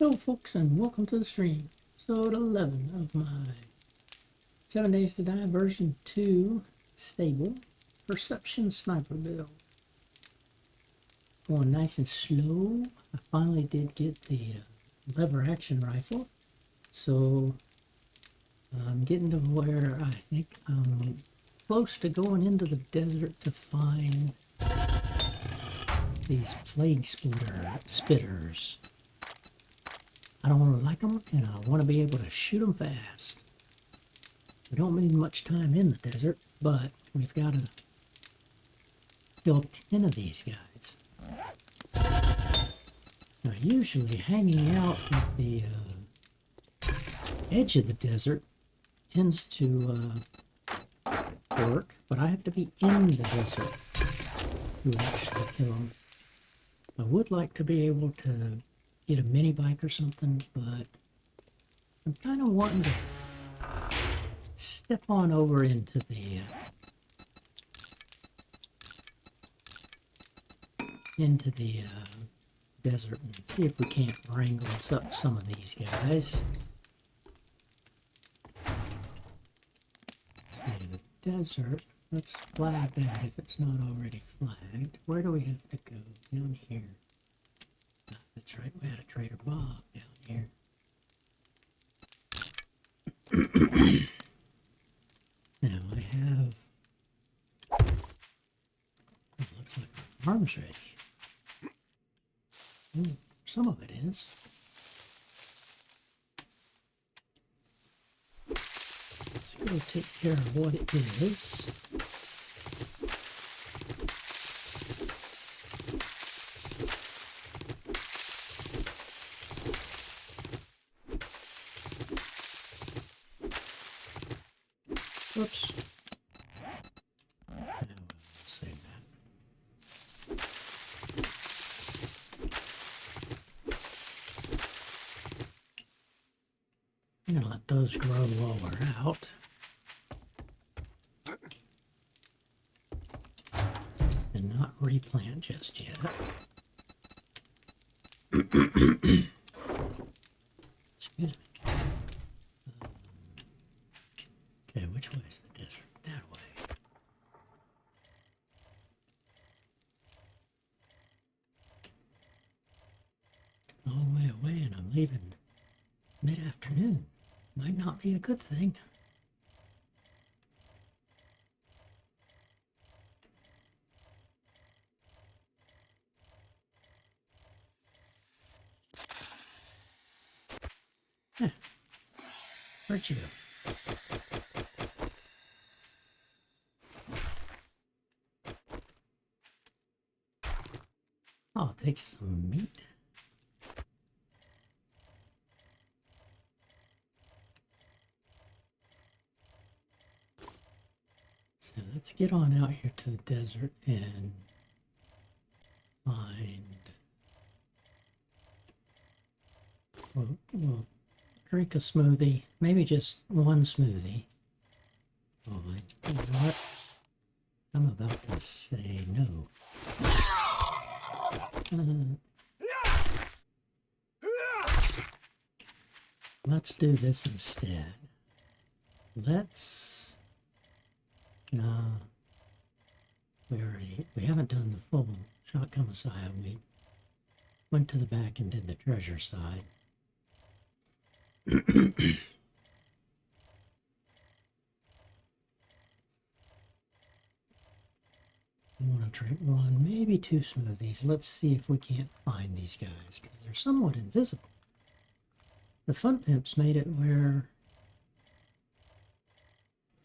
Hello folks and welcome to the stream. Episode 11 of my 7 Days to Die version 2 stable perception sniper build. Going nice and slow. I finally did get the lever action rifle. So I'm getting to where I think I'm close to going into the desert to find these plague spitters. I don't like them, and I want to be able to shoot them fast. We don't need much time in the desert, but we've got to kill 10 of these guys. Now, usually hanging out at the edge of the desert tends to work, but I have to be in the desert to actually kill them. I would like to be able to get a mini bike or something, but I'm kind of wanting to step on over into the desert and see if we can't wrangle up some of these guys. Let's see, the desert. Let's flag that if it's not already flagged. Where do we have to go? Down here. That's right, we had a Trader Bob down here. Now I have, it looks like our arm's ready. Some of it is. Let's go take care of what it is. Whoops. I'll save that. I'm going to let those grow while we're out. And not replant just yet. Excuse me. Okay, which way is the desert? That way. All the way away, and I'm leaving mid-afternoon. Might not be a good thing. Huh. Where'd you go? I'll take some meat. So let's get on out here to the desert and find... We'll drink a smoothie, maybe just one smoothie. Oh, you know what? I'm about to say no. Let's do this instead. No, we haven't done the full Shotgun Messiah. We went to the back and did the treasure side. I want to drink one, maybe two smoothies. Let's see if we can't find these guys, because they're somewhat invisible. The Fun Pimps made it where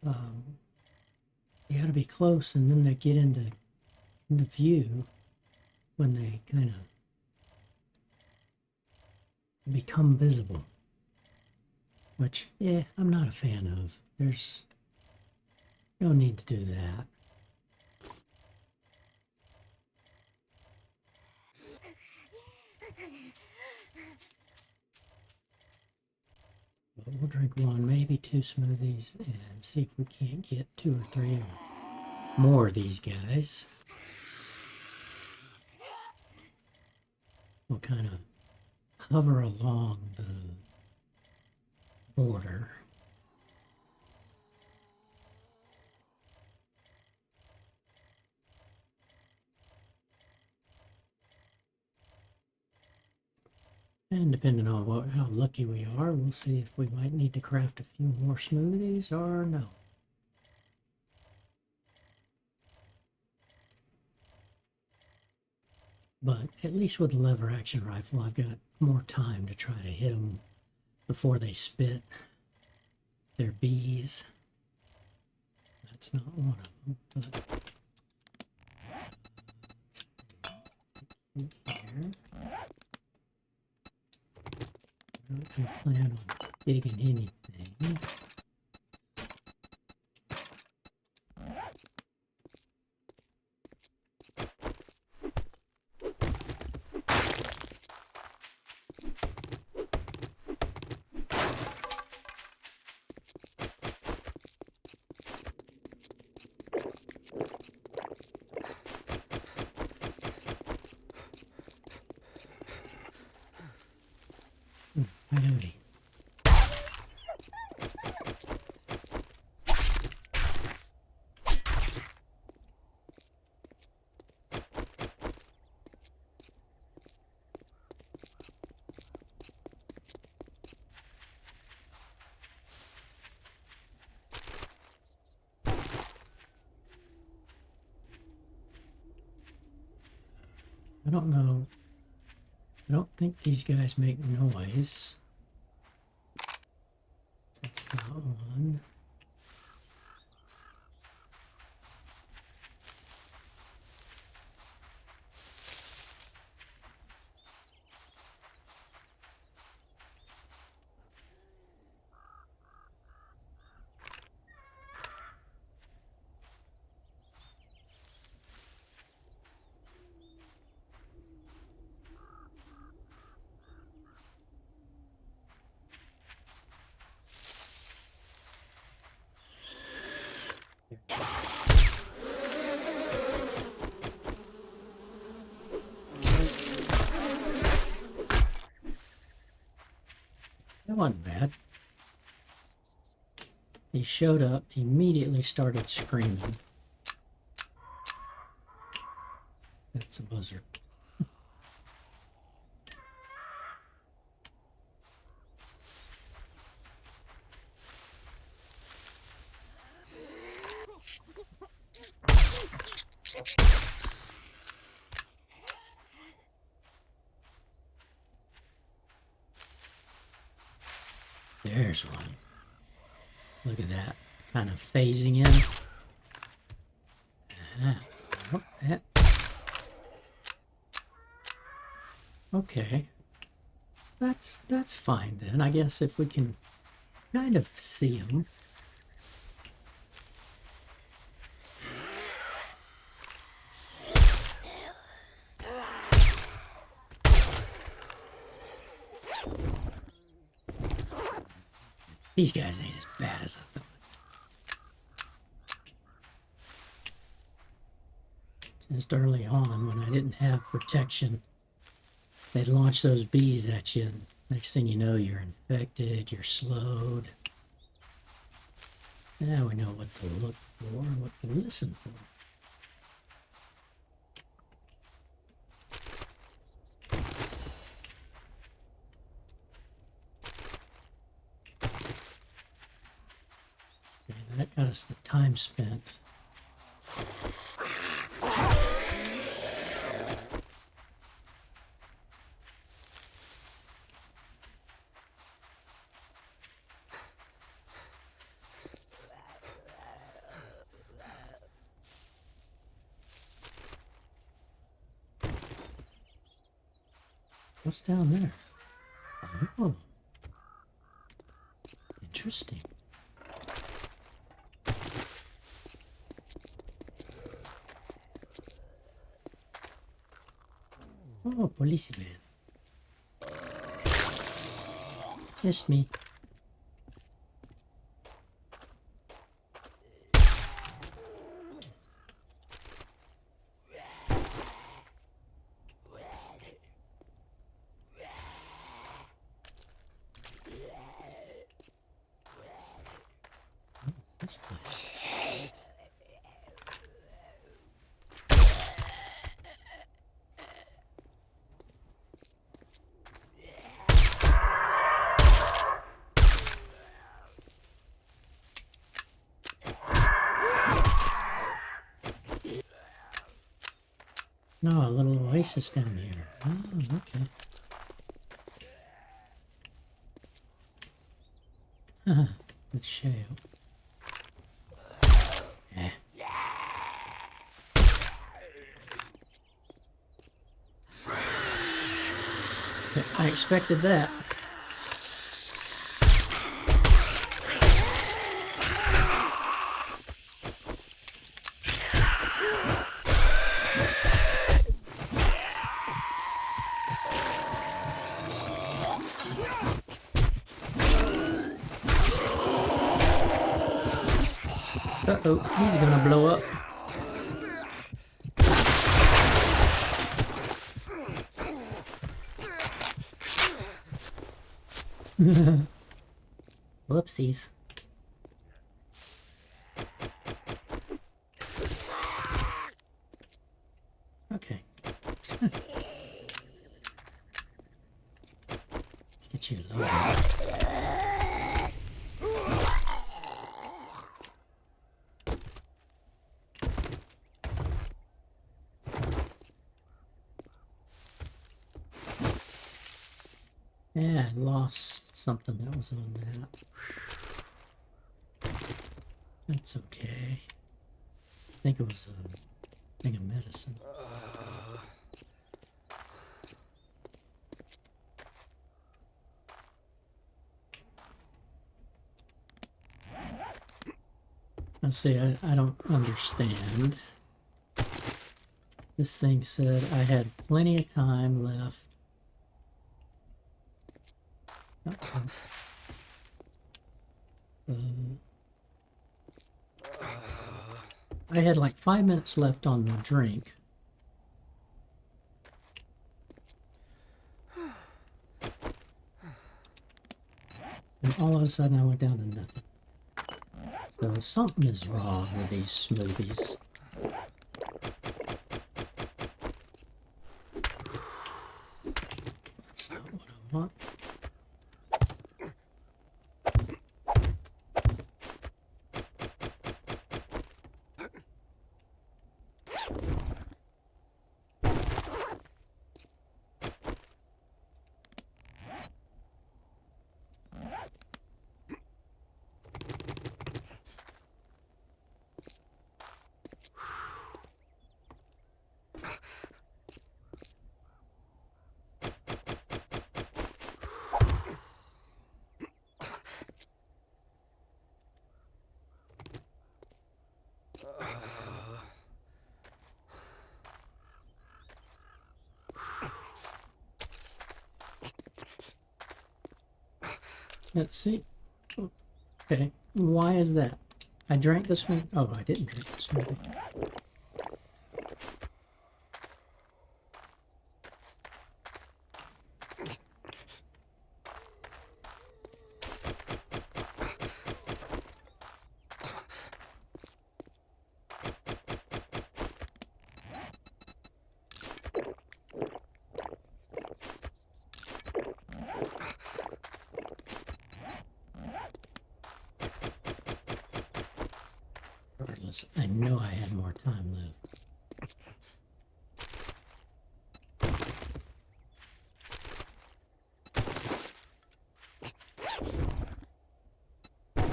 you got to be close, and then they get into view when they kind of become visible. Which, yeah, I'm not a fan of. There's no need to do that. But we'll drink one, maybe two smoothies, and see if we can't get 2 or 3 more of these guys. We'll kind of hover along the border. And depending on how lucky we are, we'll see if we might need to craft a few more smoothies or no. But at least with the lever action rifle, I've got more time to try to hit them before they spit their bees. That's not one of them, but here. I'm not going to plan on digging anything. Coyote. I don't know. I don't think these guys make noise. That's not one. That wasn't bad. He showed up, immediately started screaming. That's a buzzard. There's one. Look at that. Kind of phasing in. Okay. That's fine then. I guess if we can kind of see them. These guys ain't as bad as I thought. Just early on, when I didn't have protection, they'd launch those bees at you, and next thing you know, you're infected, you're slowed. Now we know what to look for and what to listen for. Okay, that got us the time spent. What's down there? Oh, interesting. Oh, policeman. It's me. No, a little oasis down here. Oh, okay. With shale. Eh. I expected that. Uh-oh, he's gonna blow up. Whoopsies. Okay. Let's get you loaded. Yeah, I lost something that was on that. That's okay. I think it was a thing of medicine. Let's see, I don't understand. This thing said I had plenty of time left. Uh-oh. I had like 5 minutes left on the drink. And all of a sudden I went down to nothing. So something is wrong with these smoothies. That's not what I want. Let's see. Okay, why is that? I drank this one. Oh, I didn't drink this smoothie. Regardless, I know I had more time left. I'm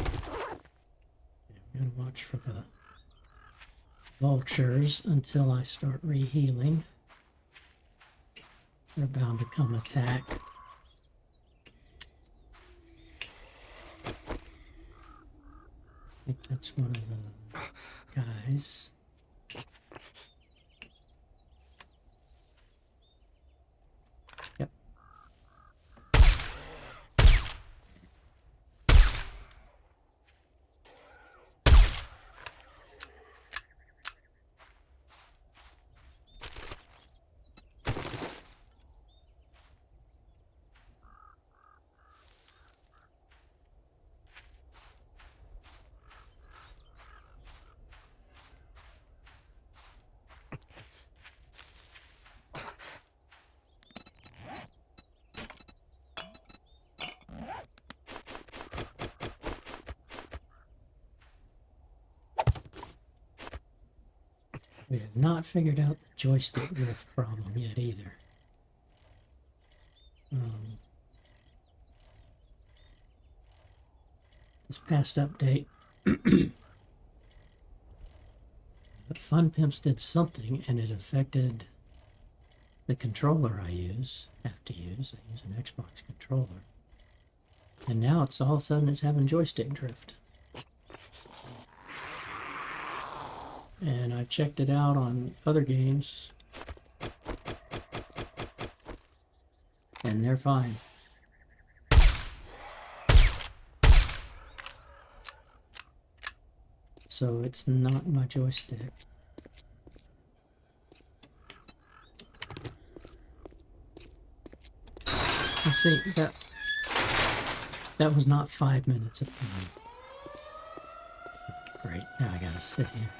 gonna watch for the vultures until I start rehealing. They're bound to come attack. I think that's one of the guys. Yep. We have not figured out the joystick drift problem yet either. This past update, Fun Pimps did something and it affected the controller I have to use. I use an Xbox controller. And now it's all of a sudden it's having joystick drift. And I've checked it out on other games. And they're fine. So it's not my joystick. You see, that was not 5 minutes of time. Great, now I gotta sit here.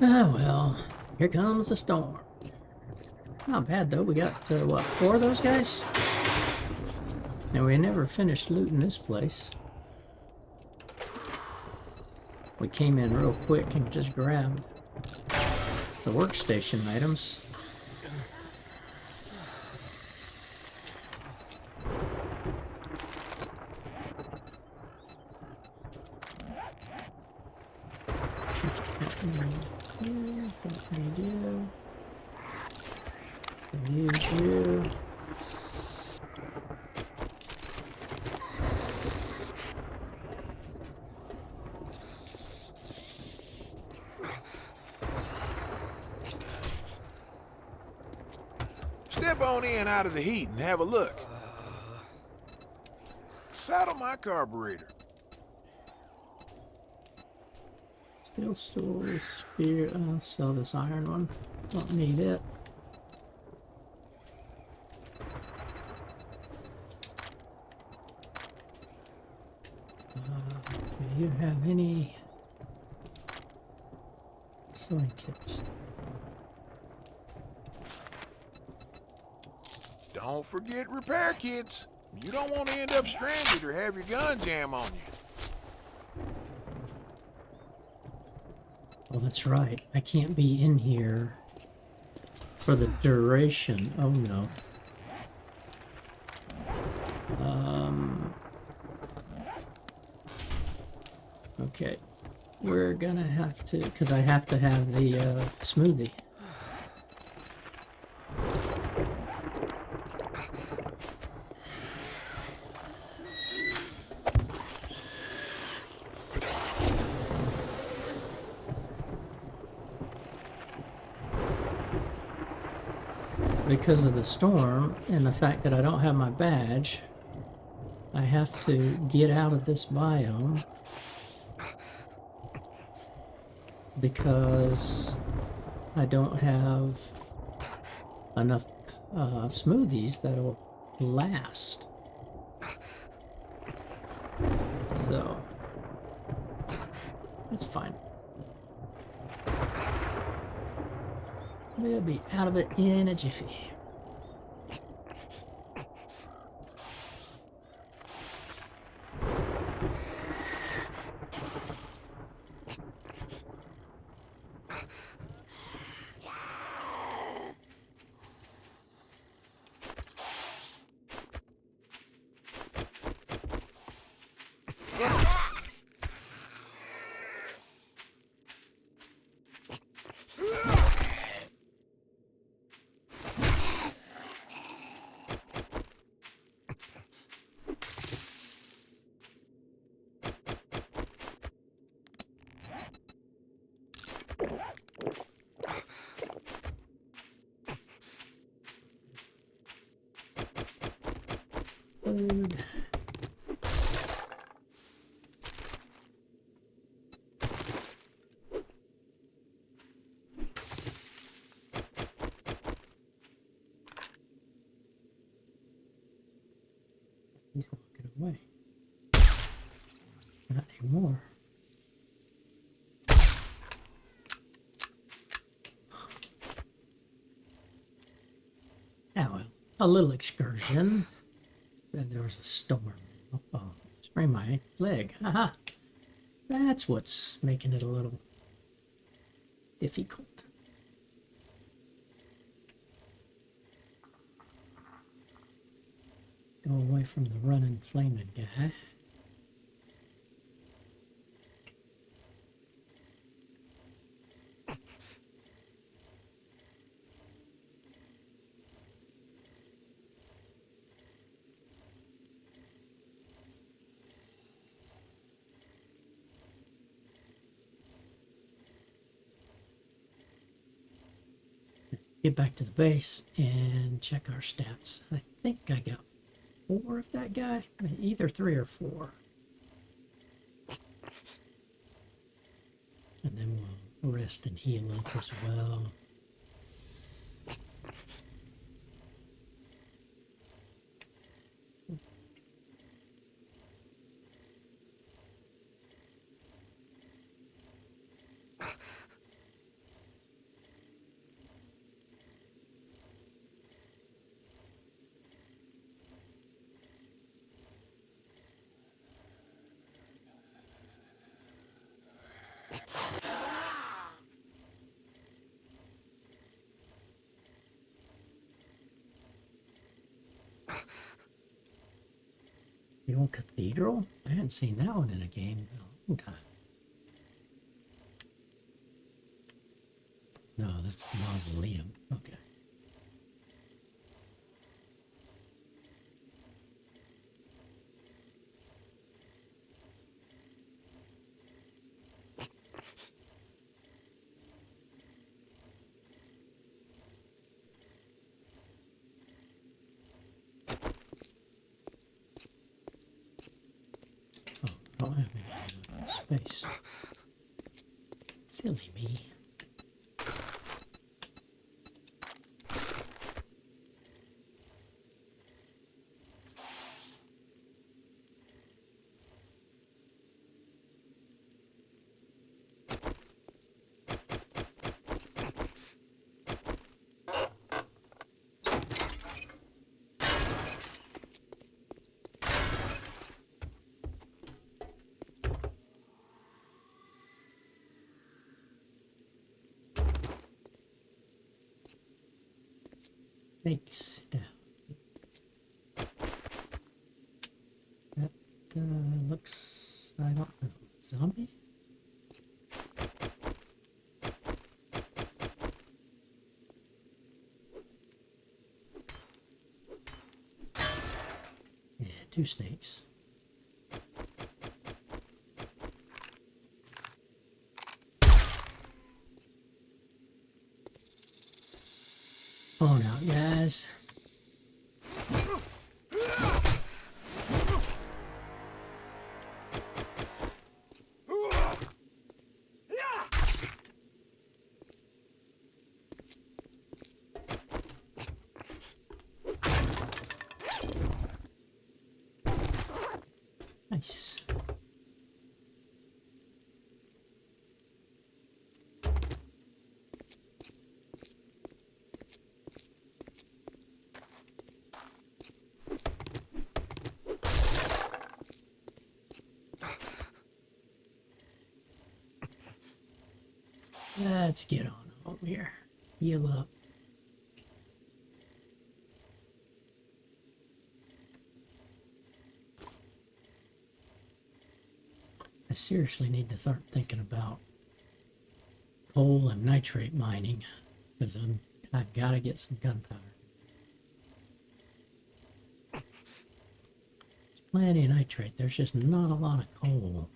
Ah well, here comes the storm. Not bad though, we got, what, 4 of those guys? And we never finished looting this place. We came in real quick and just grabbed the workstation items. You. Step on in out of the heat and have a look. Saddle my carburetor. Steel stool, spear. I'll sell this iron one. Don't need it. Do you have any sewing kits? Don't forget repair kits. You don't want to end up stranded or have your gun jam on you. Oh, that's right. I can't be in here for the duration. Oh no. Okay. We're gonna have to, because I have to have the smoothie. Because of the storm and the fact that I don't have my badge, I have to get out of this biome because I don't have enough smoothies that'll last. So that's fine. We'll be out of it in a jiffy. Food. He's walking away. Not anymore. Oh well. a little excursion. And there was a storm. Oh, sprained my leg. Haha. That's what's making it a little difficult. Go away from the running, flaming guy. Get back to the base and check our stats. I think I got 4 of that guy, either 3 or 4. And then we'll rest and heal up as well. The old cathedral? I hadn't seen that one in a game in a long time. No, that's the mausoleum. Okay. Oh, I don't have any space. Silly me. Snakes down. That looks, I don't know, zombie? Yeah, 2 snakes. Phone out, guys. Nice. Let's get on over here. Heal up. I seriously need to start thinking about coal and nitrate mining because I've got to get some gunpowder. There's plenty of nitrate. There's just not a lot of coal.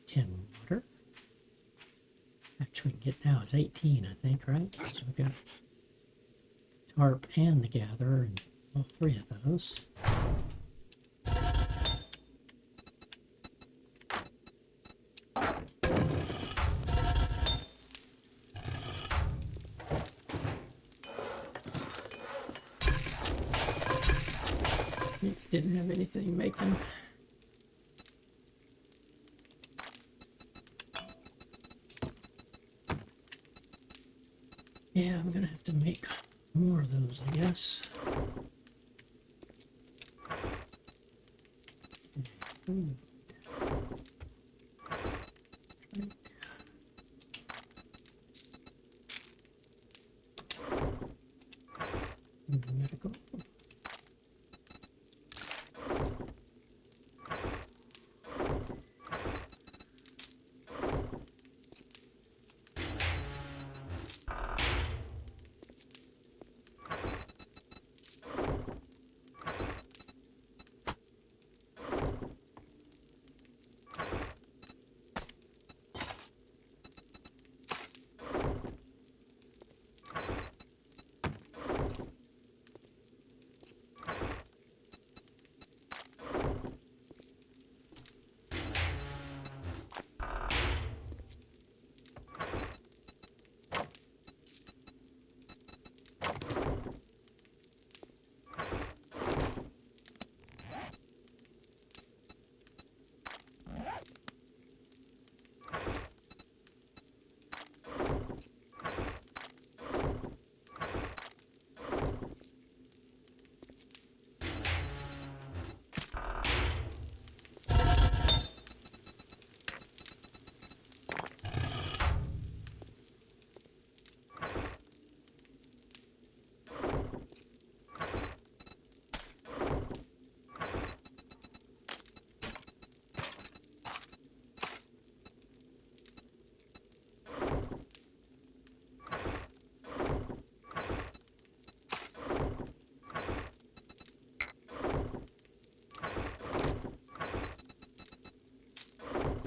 10 water. Actually, we can get now is 18, I think, right? So we've got tarp and the gatherer, and all three of those. Didn't have anything making. Yeah, I'm gonna have to make more of those, I guess. Food. Drink. Medical.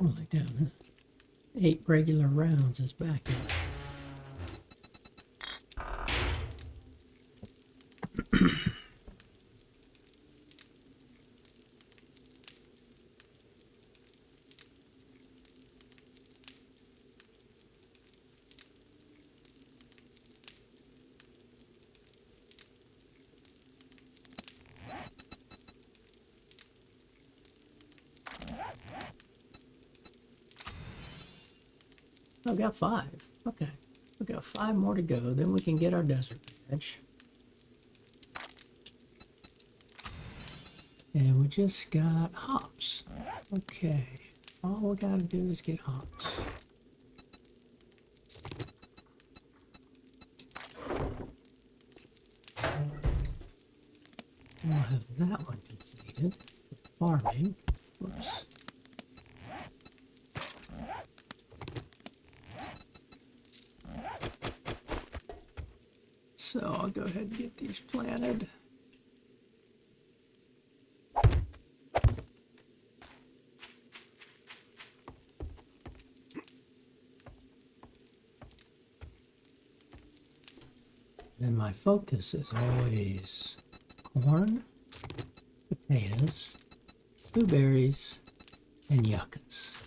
Like down, 8 regular rounds is back up. I've got 5. Okay. We've got 5 more to go. Then we can get our desert badge. And we just got hops. Okay. All we gotta do is get hops. We'll have that one completed. Farming. Whoops. So I'll go ahead and get these planted. And my focus is always corn, potatoes, blueberries, and yuccas.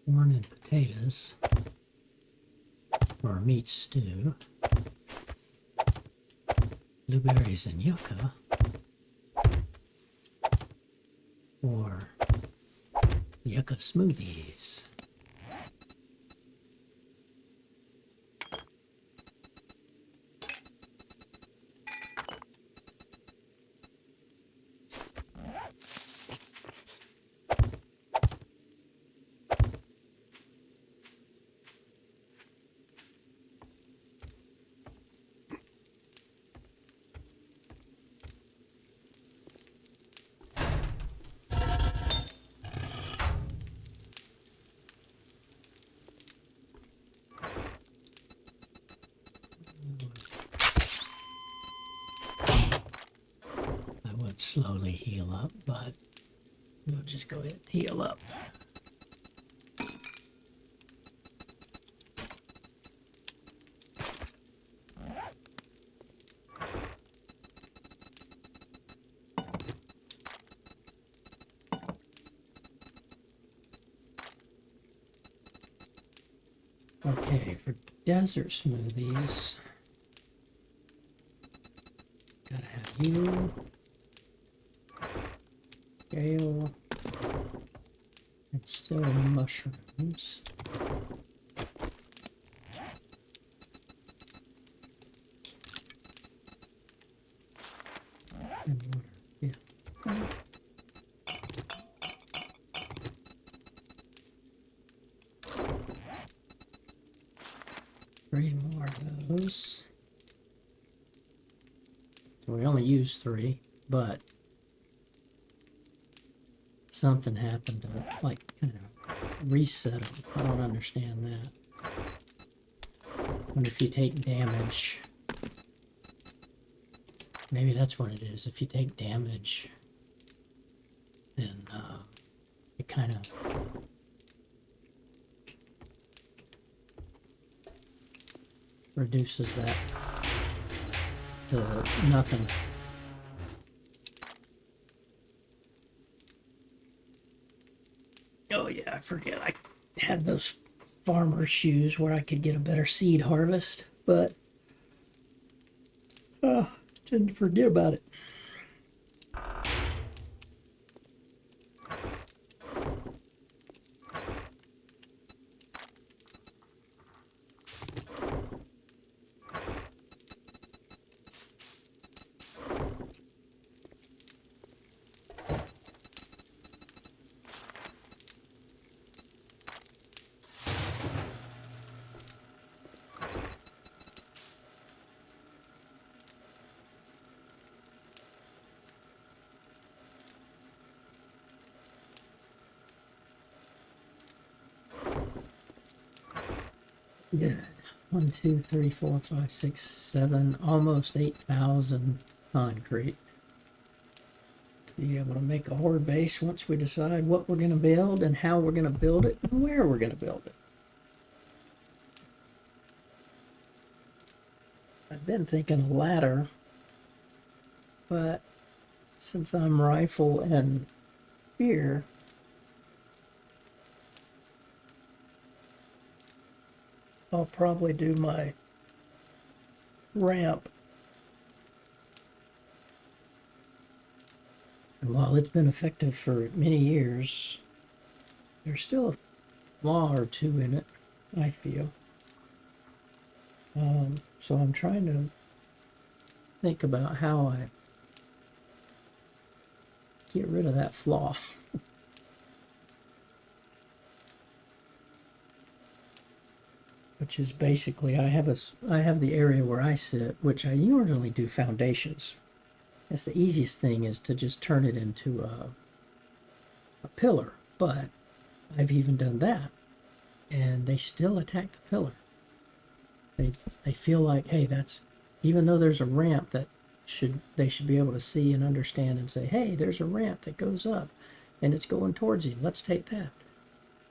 Corn and potatoes for a meat stew. Blueberries and yucca for yucca smoothies. slowly heal up, but we'll just go ahead and heal up. Okay, for desert smoothies, gotta have you, kale, and still mushrooms. And water, yeah. 3 more of those. So we only used 3, but something happened to, like, kind of reset them. I don't understand that. I wonder if you take damage. Maybe that's what it is. If you take damage, then it kind of reduces that to nothing. Oh yeah, I forget. I had those farmer shoes where I could get a better seed harvest, but didn't forget about it. Good. 1, 2, 3, 4, 5, 6, 7, almost 8,000 concrete to be able to make a horde base once we decide what we're going to build and how we're going to build it and where we're going to build it. I've been thinking a ladder, but since I'm rifle and spear, I'll probably do my ramp. And while it's been effective for many years, there's still a flaw or two in it, I feel. So I'm trying to think about how I get rid of that flaw. Which is basically, I have the area where I sit, which I usually do foundations. That's the easiest thing, is to just turn it into a pillar. But I've even done that, and they still attack the pillar. They feel like, hey, that's, even though there's a ramp that they should be able to see and understand and say, hey, there's a ramp that goes up, and it's going towards you. Let's take that.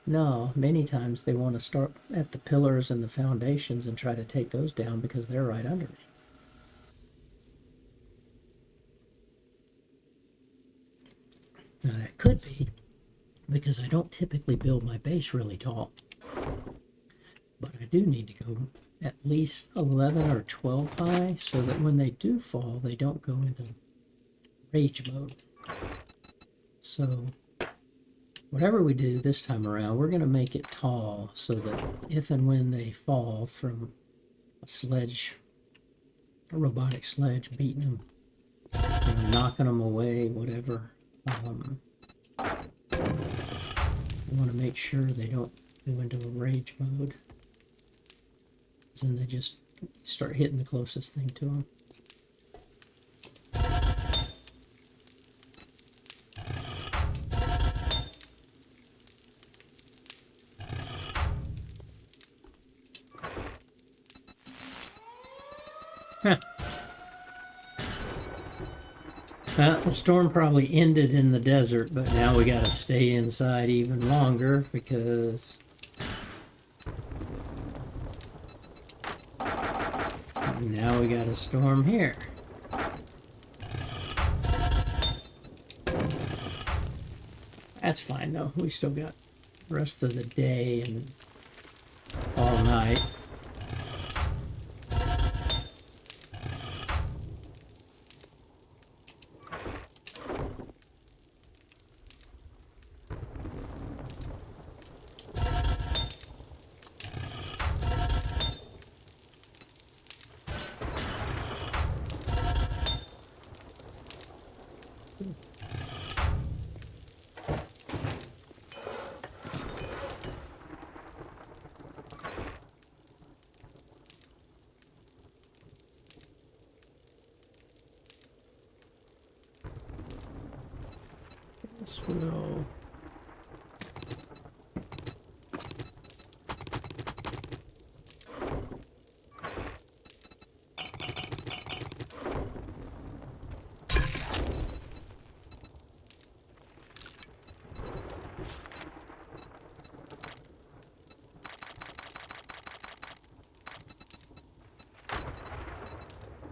No, many times they want to start at the pillars and the foundations and try to take those down because they're right under me. Now that could be because I don't typically build my base really tall. But I do need to go at least 11 or 12 high so that when they do fall, they don't go into rage mode. So whatever we do this time around, we're going to make it tall so that if and when they fall from a robotic sledge, beating them, knocking them away, whatever, we want to make sure they don't go into a rage mode. Then they just start hitting the closest thing to them. Huh. The storm probably ended in the desert, but now we gotta stay inside even longer because now we got a storm here. That's fine though. We still got the rest of the day and all night. This will...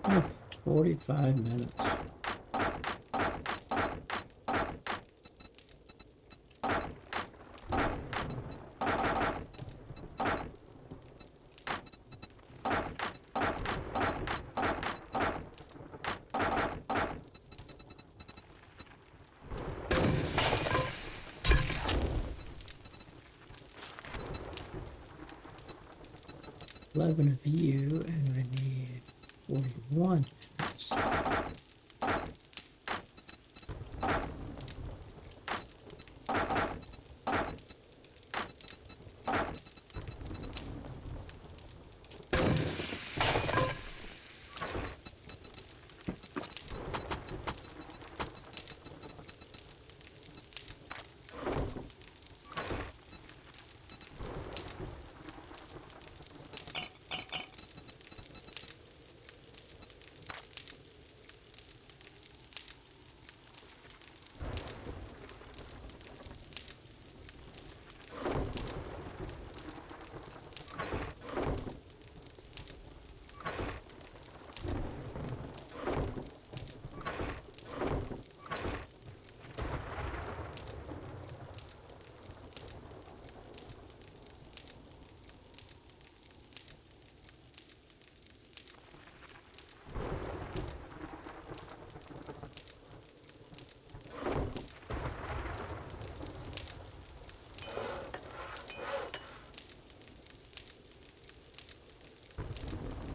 Oh, 45 minutes. Eleven of you, and I need 41 minutes.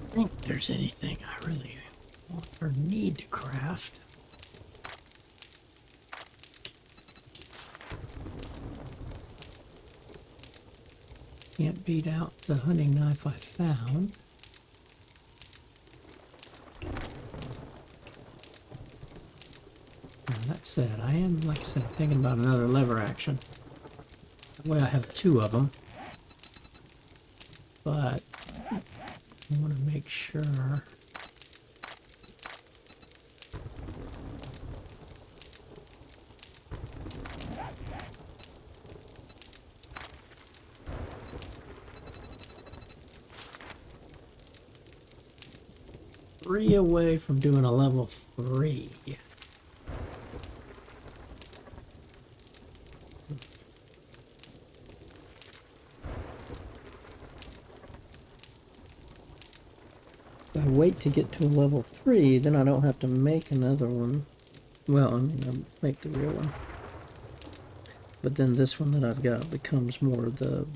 I don't think there's anything I really want or need to craft. Can't beat out the hunting knife I found. Now, that said, I am, like I said, thinking about another lever action. That way I have two of them. But I want to make sure. Three away from doing a level 3. If I wait to get to a level 3, then I don't have to make another one. Well, I mean, I'll make the real one. But then this one that I've got becomes more the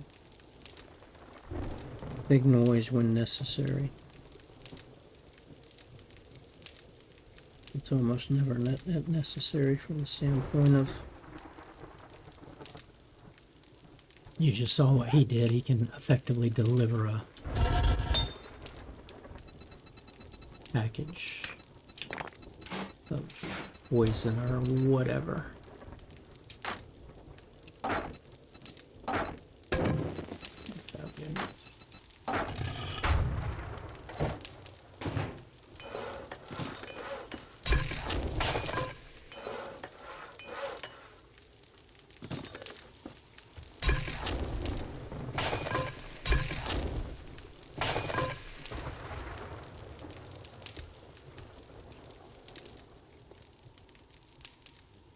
big noise when necessary. It's almost never necessary from the standpoint of... You just saw what he did. He can effectively deliver a package of poison or whatever. That'll be enough.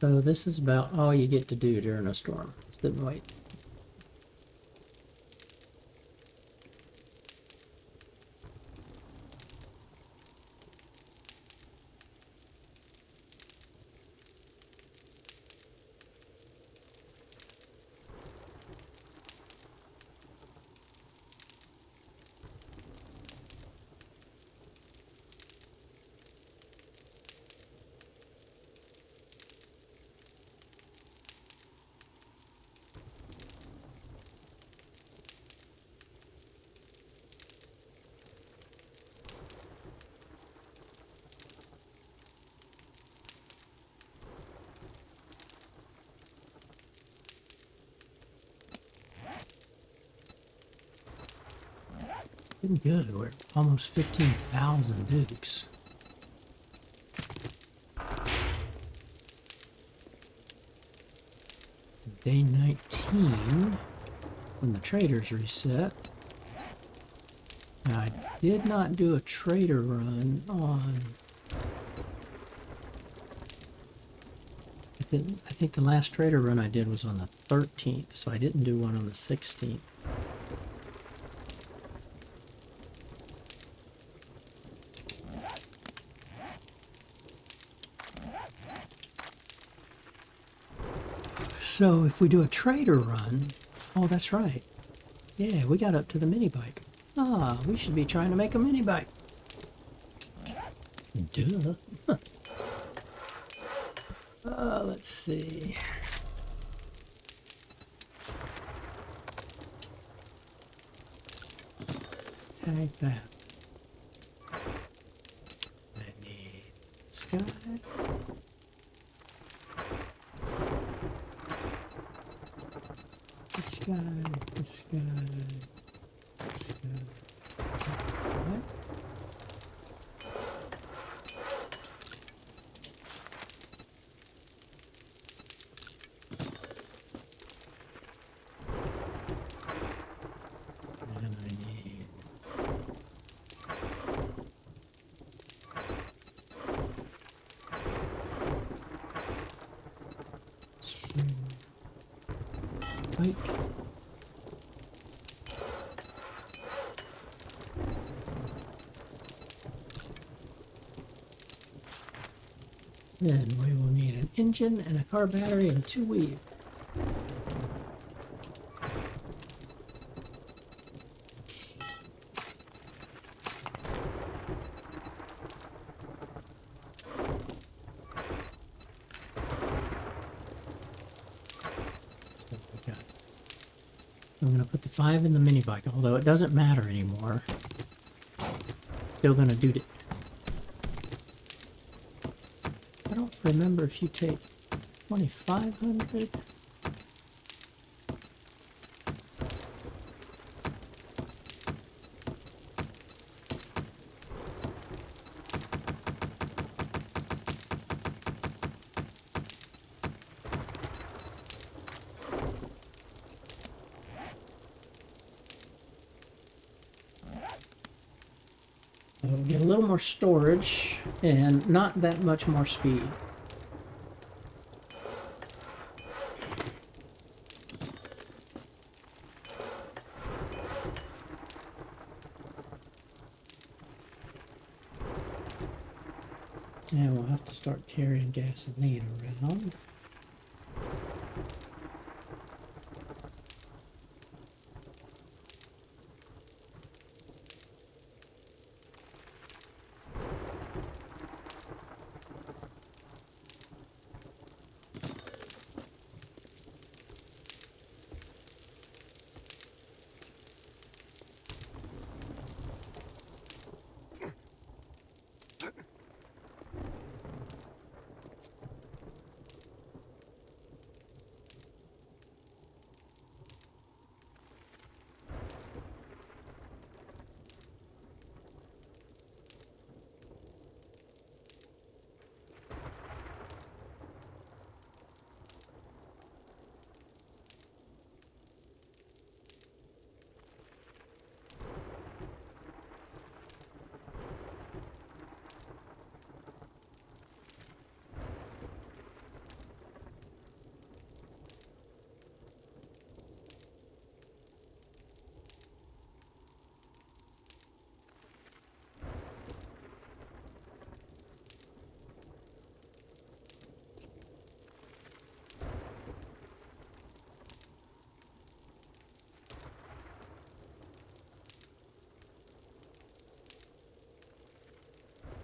So this is about all you get to do during a storm. Sit and wait. Pretty good. We're almost 15,000 dukes. Day 19, when the traders reset. Now, I did not do a trader run on... I think the last trader run I did was on the 13th, so I didn't do one on the 16th. So if we do a trader run, oh, that's right. Yeah, we got up to the mini bike. Ah, we should be trying to make a mini bike. Duh. Let's see. Let's tag that. I need sky. This guy, this guy, this guy. What? And I need... spring. Right. Then we will need an engine and a car battery and 2 wheels. I'm going to put the 5 in the mini bike, although it doesn't matter anymore. Still going to do it. I don't remember if you take 2,500. We'll get a little more storage and not that much more speed. And we'll have to start carrying gasoline around.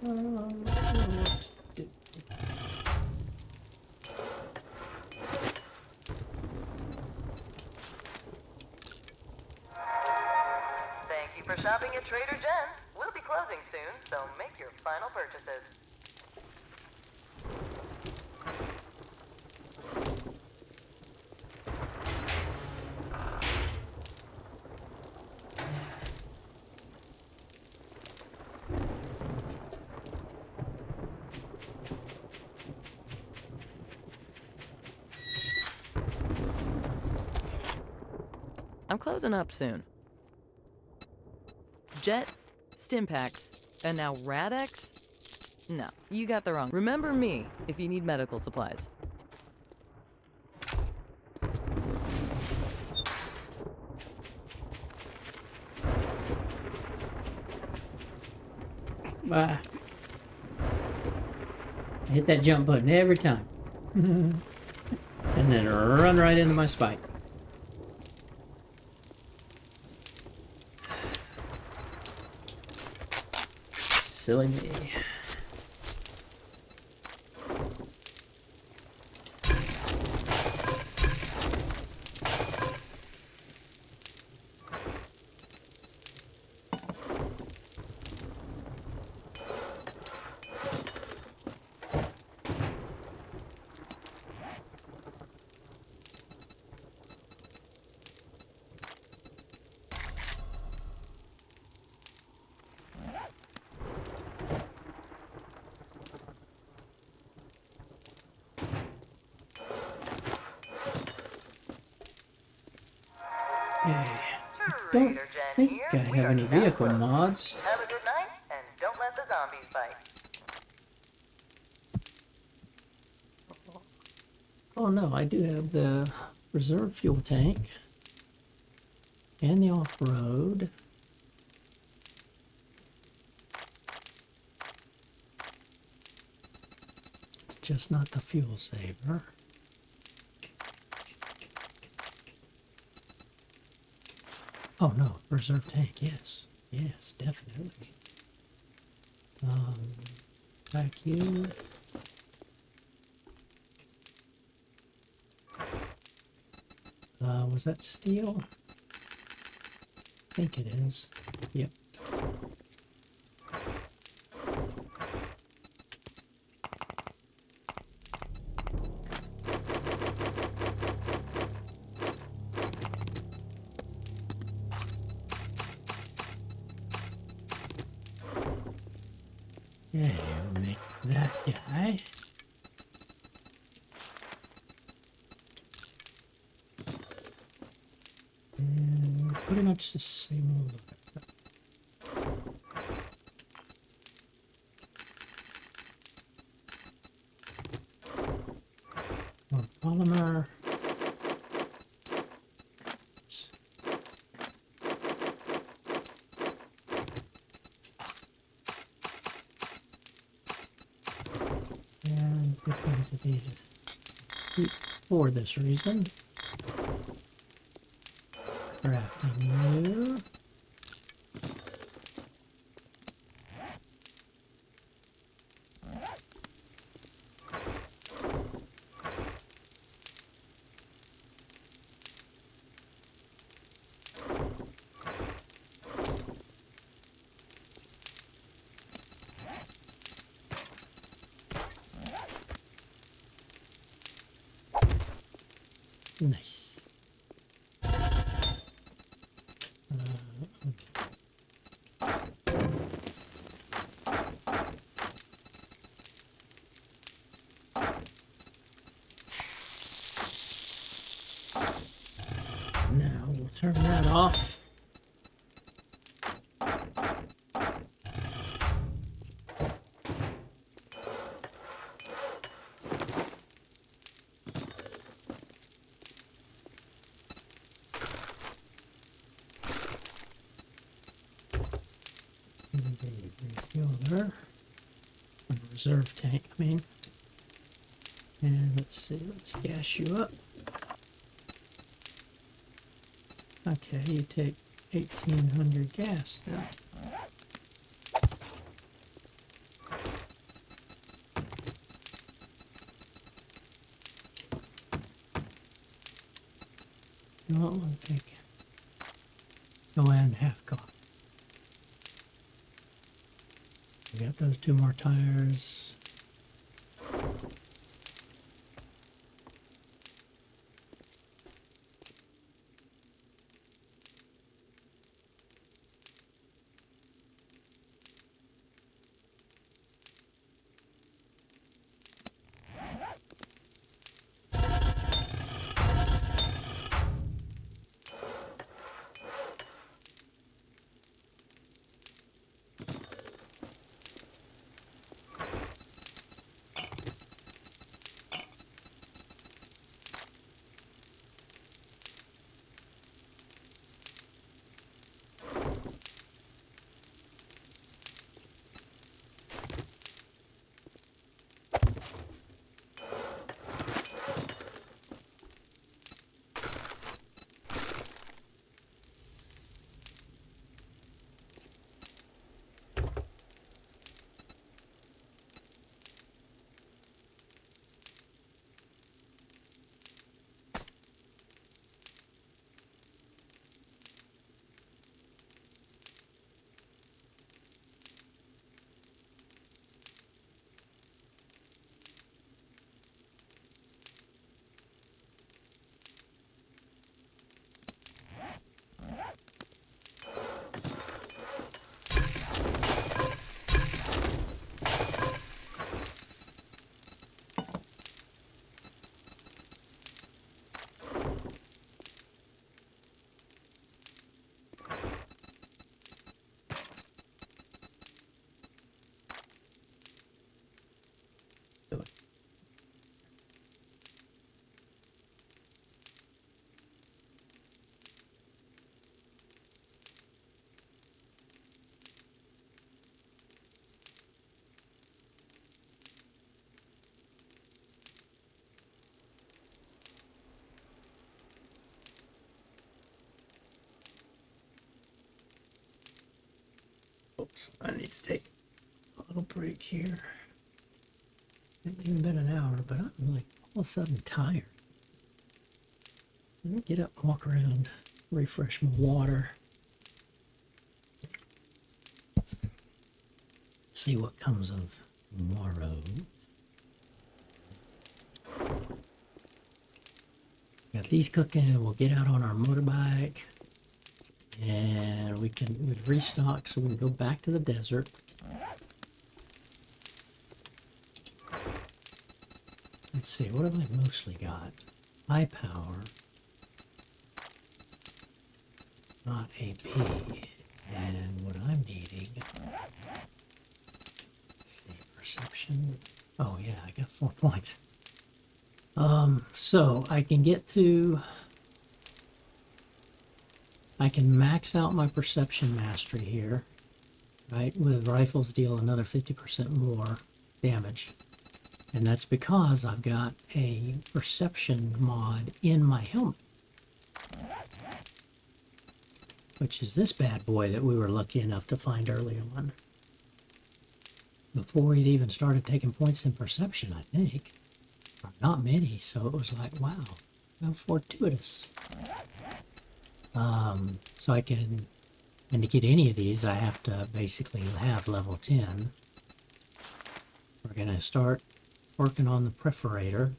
Thank you for shopping at Trader Joe's. We'll be closing soon, so make your final purchases. I'm closing up soon. Jet, Stimpaks, and now Rad-X? No, you got the wrong. Remember me if you need medical supplies. I hit that jump button every time. And then run right into my spike. Silly me. Don't Trader Jen think here. I We have are any now vehicle closed. mods. Have a good night, and don't let the zombies bite. Oh no, I do have the reserve fuel tank and the off-road. Just not the fuel saver. Oh no, reserve tank, yes. Yes, definitely. Vacuum. Was that steel? I think it is. Yep. Yeah, we'll make that guy. And pretty much the same look. More polymer. And put into these for this reason. Crafting new. Nice. Now we'll turn that off. Refueler. Reserve tank, I mean. And let's see, let's gas you up. Okay, you take 1800 gas then. Oh, and half cost. We got those 2 more tires. Do it. Oops, I need to take a little break here. Hasn't even been an hour, but I'm like all of a sudden tired. Let me get up, walk around, refresh my water. See what comes of tomorrow. Got these cooking. We'll get out on our motorbike, and we've restocked, so we can go back to the desert. Let's see, what have I mostly got? High power, not AP, and what I'm needing. Let's see, perception. Oh yeah, I got 4 points. So I can max out my perception mastery here, right? With rifles deal another 50% more damage. And that's because I've got a perception mod in my helmet, which is this bad boy that we were lucky enough to find early on. Before we'd even started taking points in perception, I think. Or not many, so it was like, wow, how fortuitous. So I can, and to get any of these, I have to basically have level 10. We're going to start working on the perforator,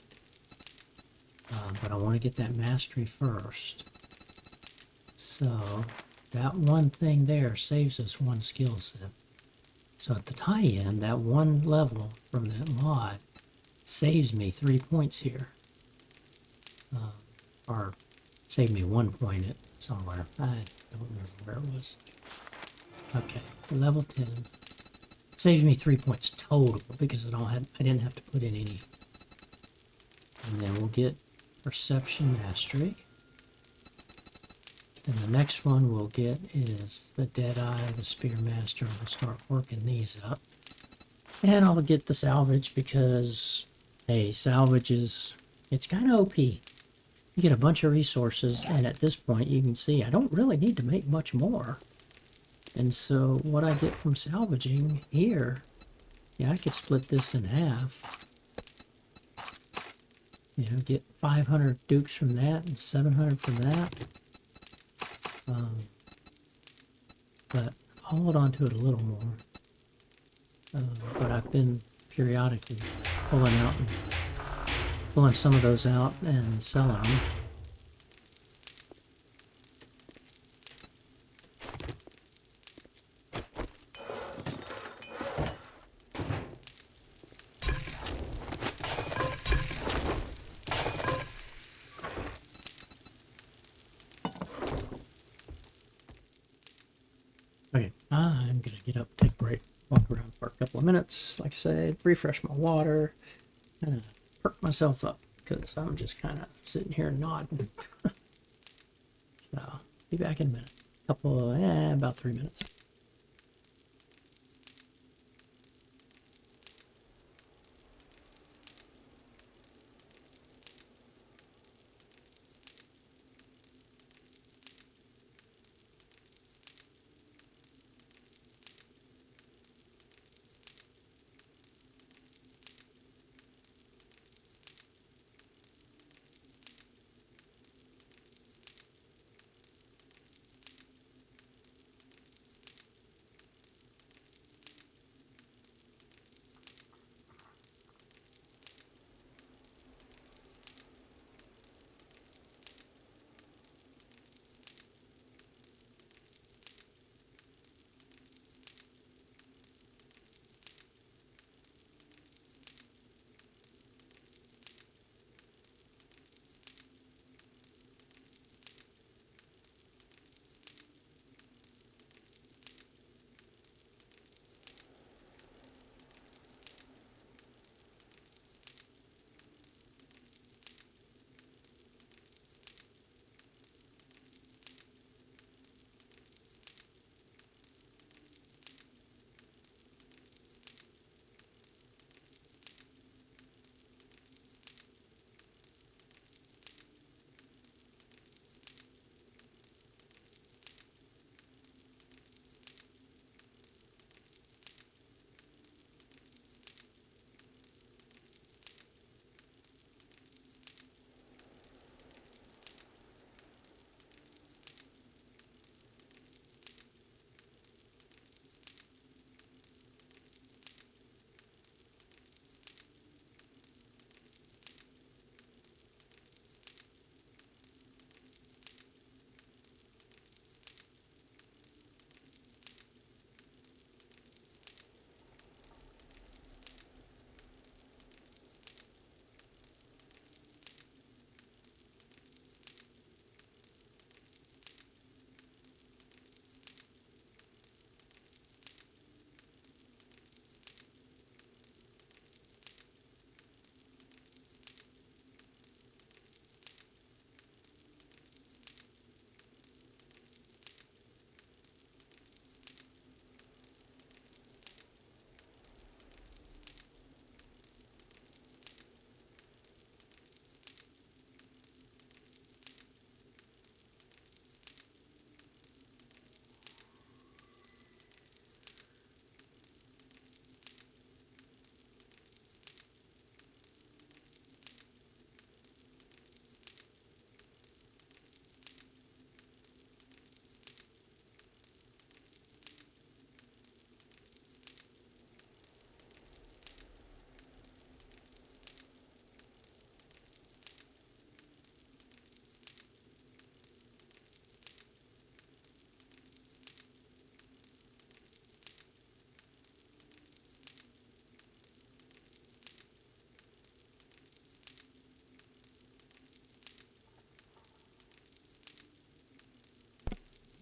but I want to get that mastery first. So that one thing there saves us 1 skill set. So at the tie-in, that 1 level from that mod saves me 3 points here. Or saved me 1 point at somewhere. I don't remember where it was. Okay, level 10. Saves me 3 points total because I didn't have to put in any. And then we'll get perception mastery. And the next one we'll get is the Deadeye, the Spearmaster. We'll start working these up. And I'll get the salvage because, hey, salvage it's kind of OP. You get a bunch of resources, and at this point you can see I don't really need to make much more. And so what I get from salvaging here, yeah, I could split this in half. You know, get 500 dukes from that and 700 from that. but I'll hold on to it a little more. But I've been periodically pulling some of those out and selling them. Okay, I'm gonna get up, take a break, walk around for a couple of minutes, like I said, refresh my water, kind of perk myself up, because I'm just kind of sitting here nodding. So, be back in a minute. About 3 minutes.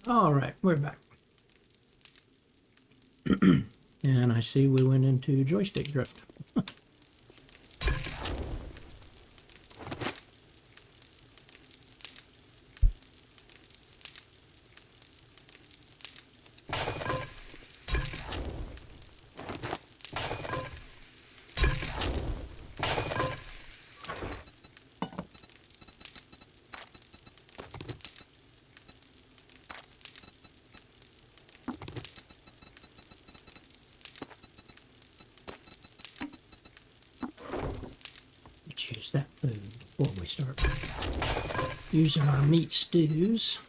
All right, we're back. And I see we went into joystick drift. Let's use that food before we start using our meat stews.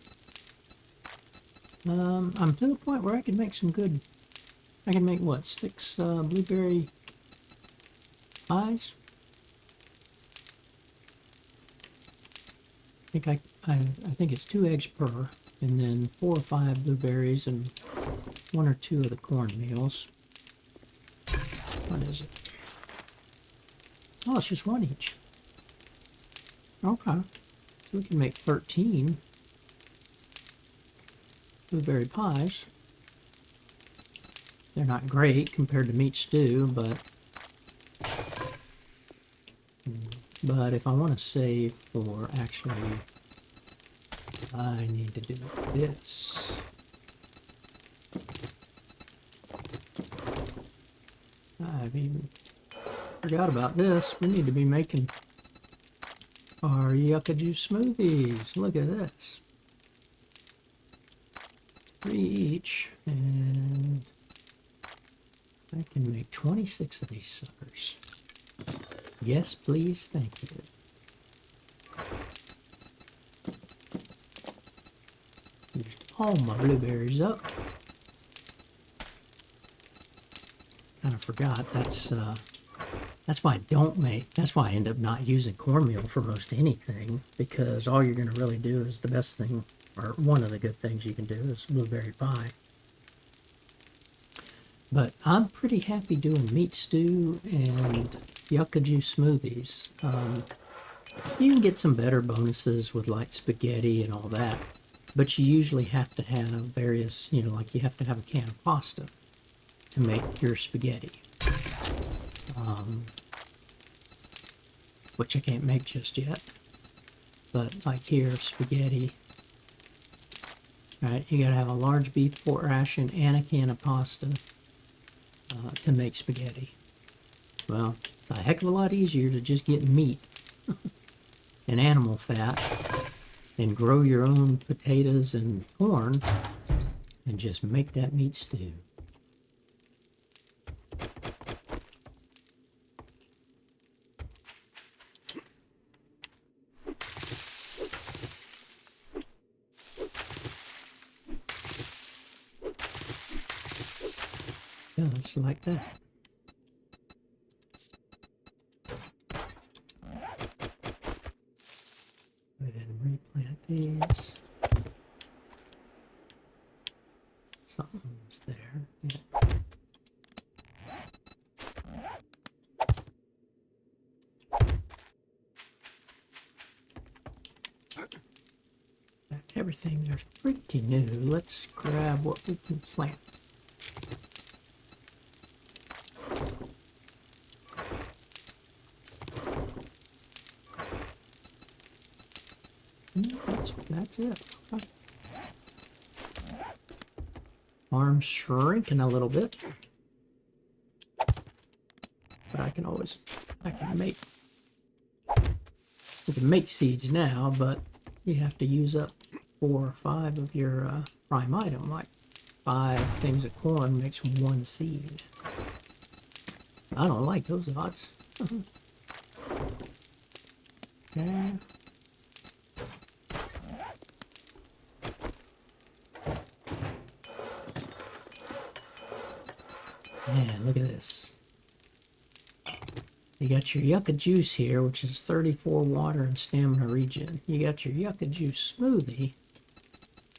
I'm to the point where I can make some good. I can make what, 6 blueberry pies? I think it's 2 eggs per, and then 4 or 5 blueberries and 1 or 2 of the cornmeals. What is it? Oh, it's just 1 each. Okay, so we can make 13 blueberry pies. They're not great compared to meat stew, but if I want to save for actually, I need to do this. I've even forgot about this. We need to be making our yucca juice smoothies. Look at this. 3 each, and I can make 26 of these suckers. Yes, please, thank you. Used all my blueberries up. Kind of forgot, that's why I don't make, that's why I end up not using cornmeal for most anything, because all you're going to really do is the best thing, or one of the good things you can do is blueberry pie. But I'm pretty happy doing meat stew and yucca juice smoothies. You can get some better bonuses with like spaghetti and all that, but you usually have to have various, you know, like you have to have a can of pasta to make your spaghetti. Which I can't make just yet. But like here, spaghetti. Right, you gotta have a large beef pork ration and a can of pasta to make spaghetti. Well, it's a heck of a lot easier to just get meat and animal fat and grow your own potatoes and corn and just make that meat stew. Just like that. Go ahead and replant these. Something's there. Yeah. Everything there's pretty new. Let's grab what we can plant. That's it. Okay. Farm's shrinking a little bit, but I can make seeds now, but you have to use up 4 or 5 of your prime item. Like 5 things of corn makes 1 seed. I don't like those odds. Okay. Man, look at this. You got your yucca juice here, which is 34 water and stamina regen. You got your yucca juice smoothie,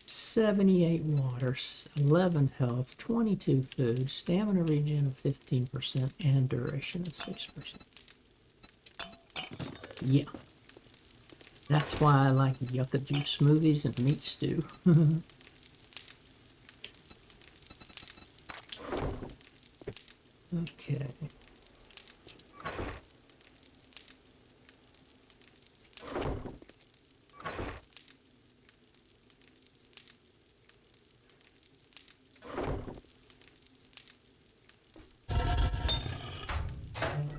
78 water, 11 health, 22 food, stamina regen of 15%, and duration of 6%. Yeah. That's why I like yucca juice smoothies and meat stew. Okay.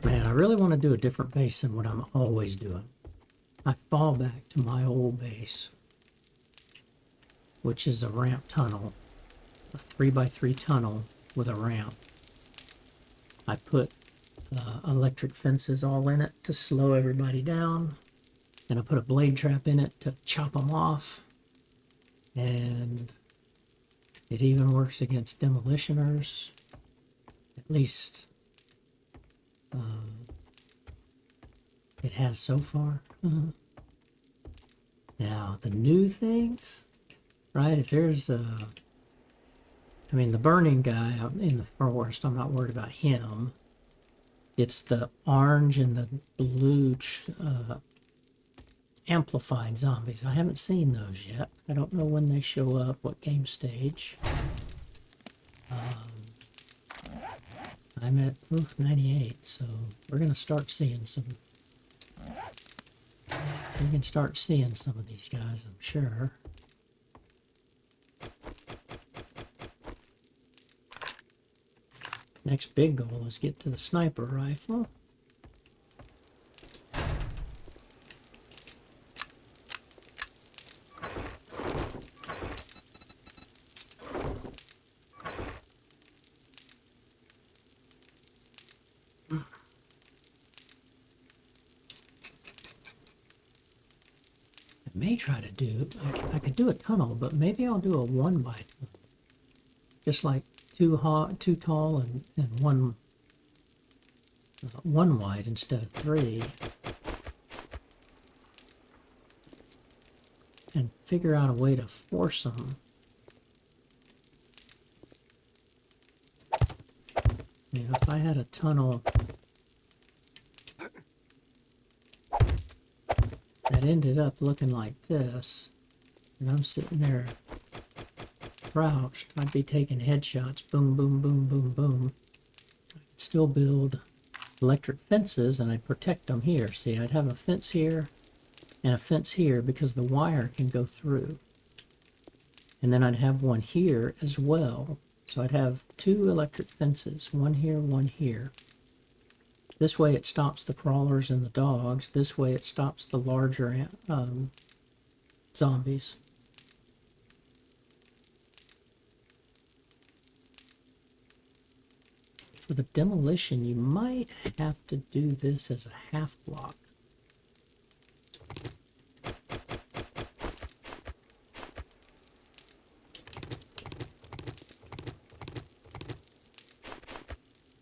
Man, I really want to do a different base than what I'm always doing. I fall back to my old base, which is a ramp tunnel, a 3x3 tunnel with a ramp. I put electric fences all in it to slow everybody down, and I put a blade trap in it to chop them off, and It even works against demolitioners. At least it has so far. Now, the new things, right? If there's I mean, the burning guy out in the forest, I'm not worried about him. It's the orange and the blue amplified zombies. I haven't seen those yet. I don't know when they show up, what game stage. I'm at 98, so we're going to start seeing some. We can start seeing some of these guys, I'm sure. Next big goal is get to the sniper rifle. I may try to do, I could do a tunnel, but maybe I'll do a 1x. Just like two tall and one wide instead of 3. And figure out a way to force them. Yeah, if I had a tunnel that ended up looking like this, and I'm sitting there crouched, I'd be taking headshots, boom, boom, boom, boom, boom. I could still build electric fences, and I'd protect them here. See, I'd have a fence here and a fence here because the wire can go through. And then I'd have one here as well. So I'd have 2 electric fences, one here, one here. This way it stops the crawlers and the dogs. This way it stops the larger zombies. For the demolition, you might have to do this as a half block.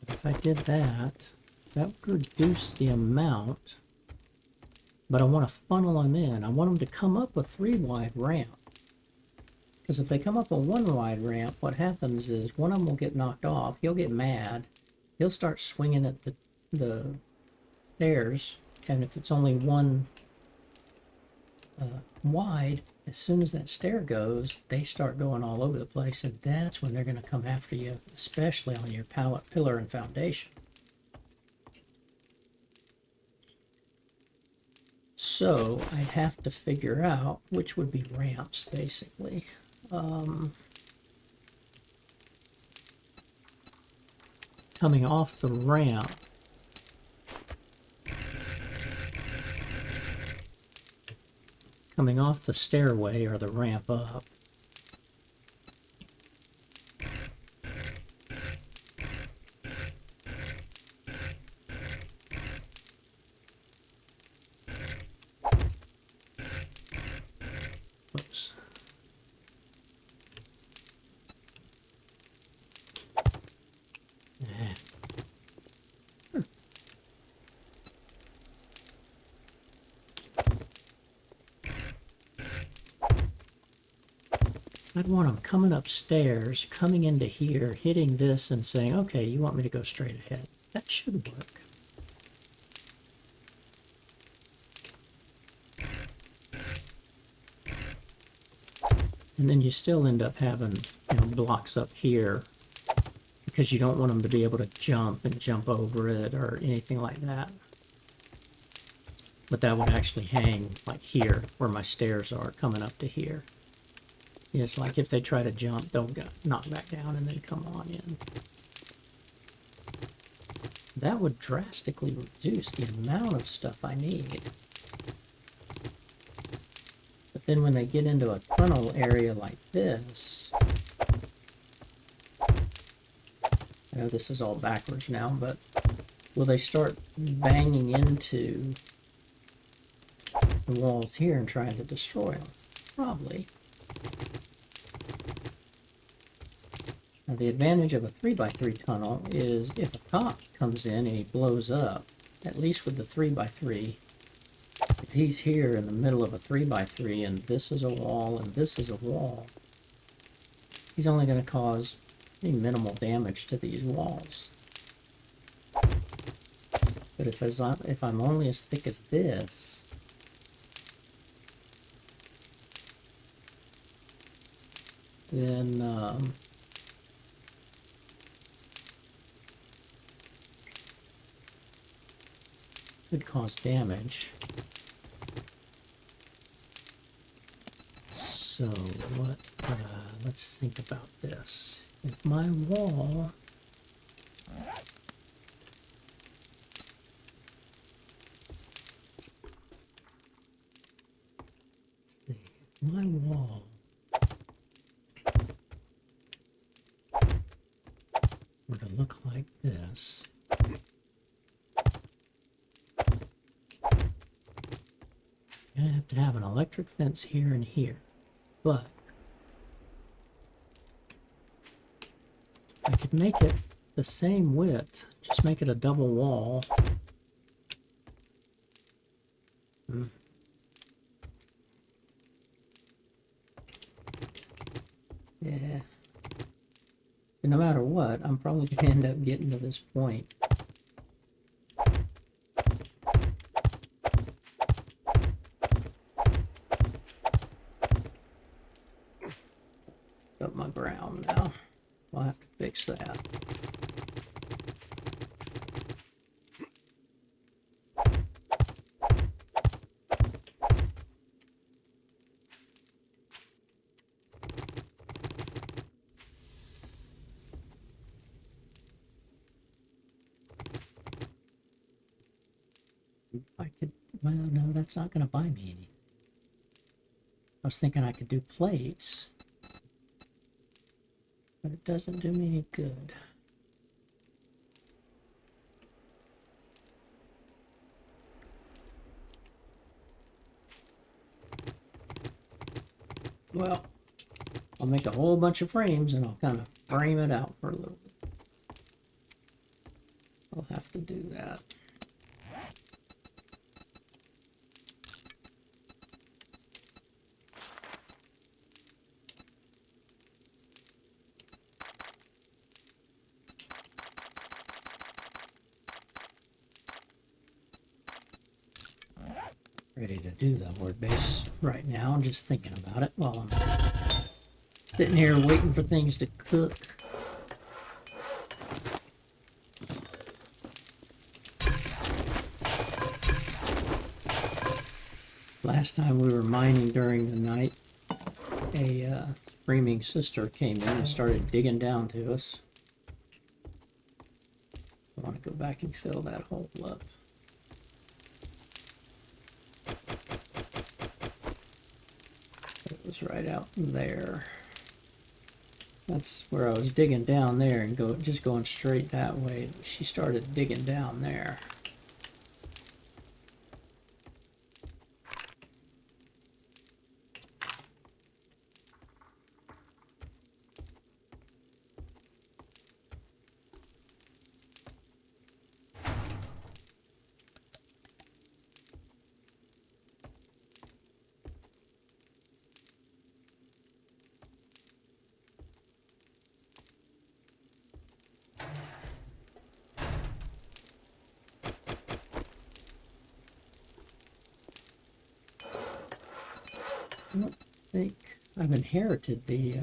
If I did that, that would reduce the amount, but I want to funnel them in. I want them to come up a 3-wide ramp. Because if they come up a 1-wide ramp, what happens is one of them will get knocked off. He'll get mad. He'll start swinging at the stairs. And if it's only 1 wide, as soon as that stair goes, they start going all over the place. And that's when they're going to come after you, especially on your pallet, pillar, and foundation. So I'd have to figure out which would be ramps, basically. Coming off the ramp, coming off the stairway or the ramp up, whoops. I'd want them coming upstairs, coming into here, hitting this and saying, okay, you want me to go straight ahead. That should work. And then you still end up having, blocks up here because you don't want them to be able to jump and jump over it or anything like that. But that would actually hang like here where my stairs are coming up to here. It's like if they try to jump, they'll get knocked back down and then come on in. That would drastically reduce the amount of stuff I need. But then when they get into a tunnel area like this, I know this is all backwards now, but will they start banging into the walls here and trying to destroy them? Probably. Now, the advantage of a 3x3 tunnel is if a cop comes in and he blows up, at least with the 3x3, if he's here in the middle of a 3x3 and this is a wall and this is a wall, he's only going to cause pretty minimal damage to these walls. But if I'm only as thick as this, then could cause damage. So what? Let's think about this. If my wall were to look like this, you're gonna have to have an electric fence here and here, but I could make it the same width, just make it a double wall. Yeah. And no matter what, I'm probably going to end up getting to this point. Up my ground now. I'll have to fix that. I could, well, no, that's not going to buy me anything. I was thinking I could do plates, but it doesn't do me any good. Well, I'll make a whole bunch of frames and I'll kind of frame it out for a little bit. I'll have to do that. Ready to do the word base right now. I'm just thinking about it while I'm sitting here waiting for things to cook. Last time we were mining during the night, a screaming sister came in and started digging down to us. I want to go back and fill that hole up. It was right out there. That's where I was digging down there and just going straight that way. She started digging down there. I don't think I've inherited the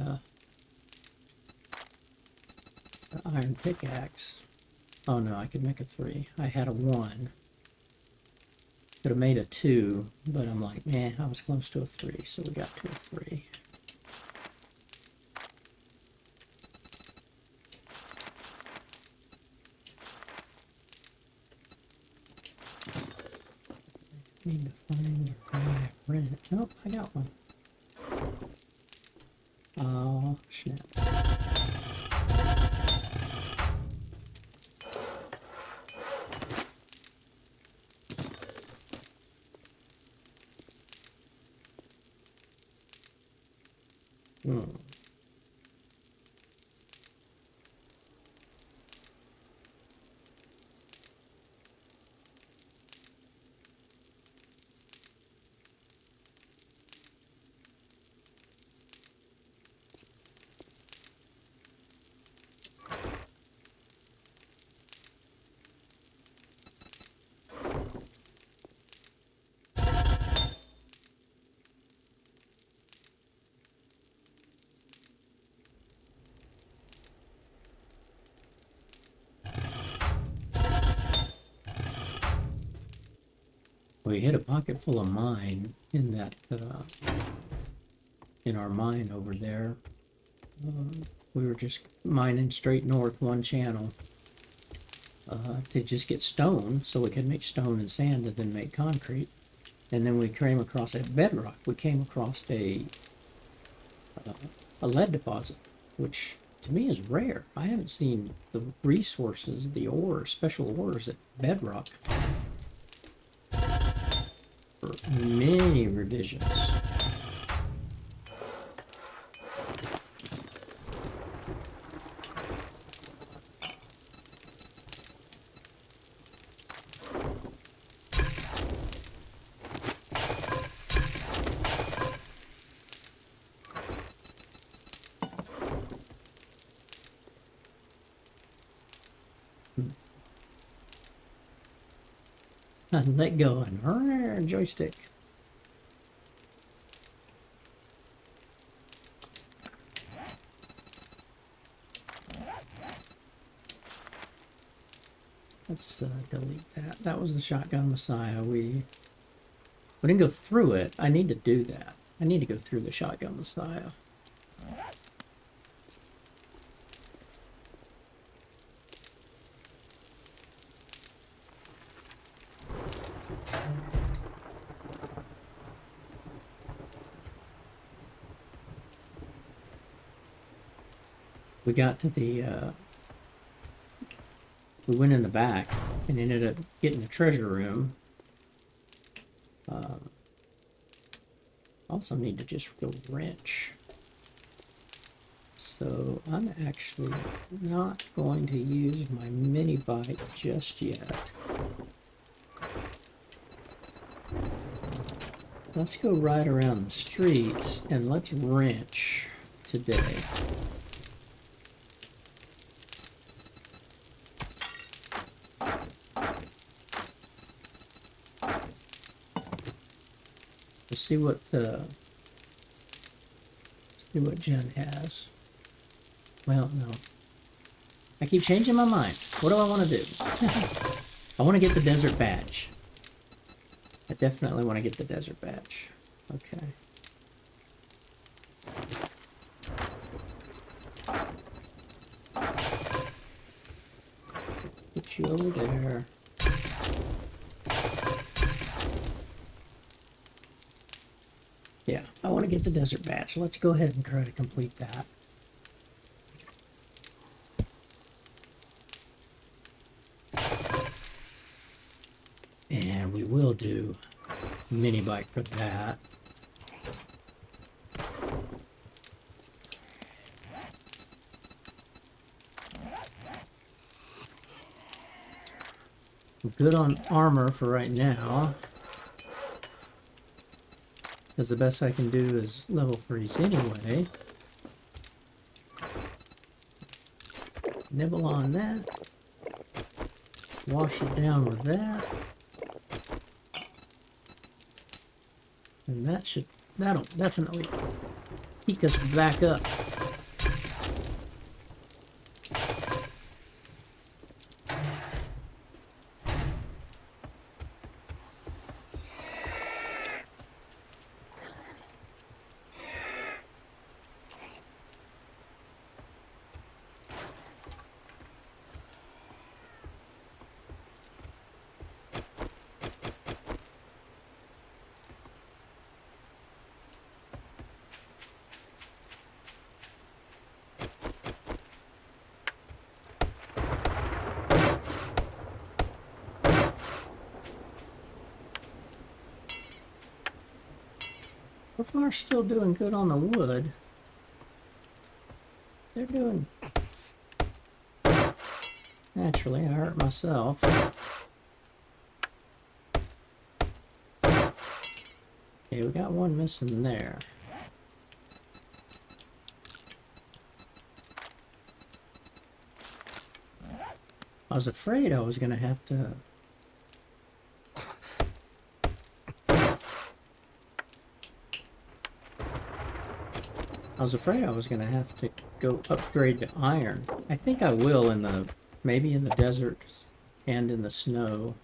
iron pickaxe. Oh no, I could make a 3. I had a 1. Could have made a 2, but I'm like, man, I was close to a 3, so we got to a 3. Need to find where I read it. Nope, I got one. Oh, snap. we hit a pocket full of mine in that, in our mine over there. We were just mining straight north one channel to just get stone so we could make stone and sand and then make concrete. And then we came across at bedrock. We came across a lead deposit, which to me is rare. I haven't seen the resources, the ore, special ores at bedrock for many revisions. And let go and joystick. Let's delete that. That was the Shotgun Messiah. We didn't go through it. I need to do that. I need to go through the Shotgun Messiah. We got to the, we went in the back and ended up getting the treasure room. Also need to just go wrench. So I'm actually not going to use my mini bike just yet. Let's go right around the streets and let's wrench today. We'll see what Jen has. Well, no. I keep changing my mind. What do I want to do? I want to get the desert badge. I definitely want to get the desert badge. Okay. Put you over there. Yeah, I want to get the desert badge. Let's go ahead and try to complete that. And we will do mini bike for that. We're good on armor for right now. Because the best I can do is level 3s anyway. Nibble on that. Wash it down with that. And that'll definitely peak us back up. So far, still doing good on the wood. They're doing... Naturally, I hurt myself. Okay, we got one missing there. I was afraid I was going to have to... I was afraid I was going to have to go upgrade to iron. I think I will in the... maybe in the desert and in the snow.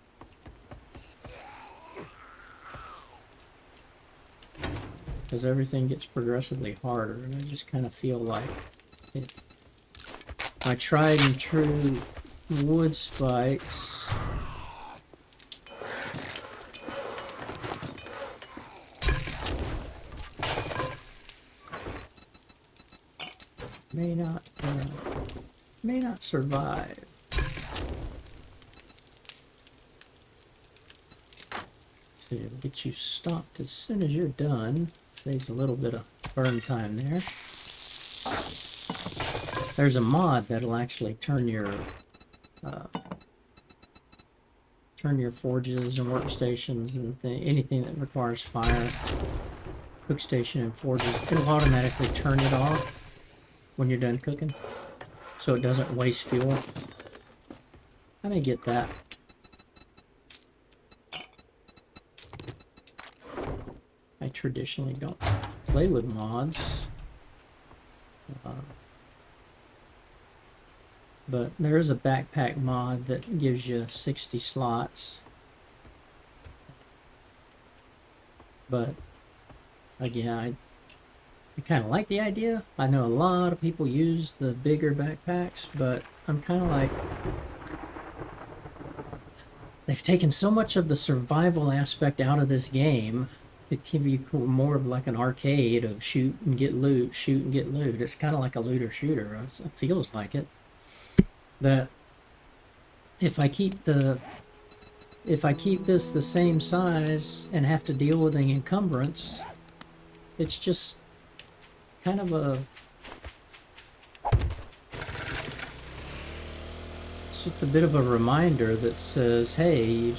as everything gets progressively harder, and I just kind of feel like it, my tried and true wood spikes may not survive. So it'll get you stopped as soon as you're done. Saves a little bit of burn time there. There's a mod that'll actually turn your forges and workstations and anything that requires fire, cook station and forges. It'll automatically turn it off when you're done cooking, so it doesn't waste fuel. I may get that. I traditionally don't play with mods, but there is a backpack mod that gives you 60 slots. But again, I kind of like the idea. I know a lot of people use the bigger backpacks, but I'm kind of like, they've taken so much of the survival aspect out of this game. It give you more of like an arcade of shoot and get loot, shoot and get loot. It's kind of like a looter shooter. It feels like it. That if I keep this the same size and have to deal with an encumbrance, it's just kind of it's just a bit of a reminder that says, hey, you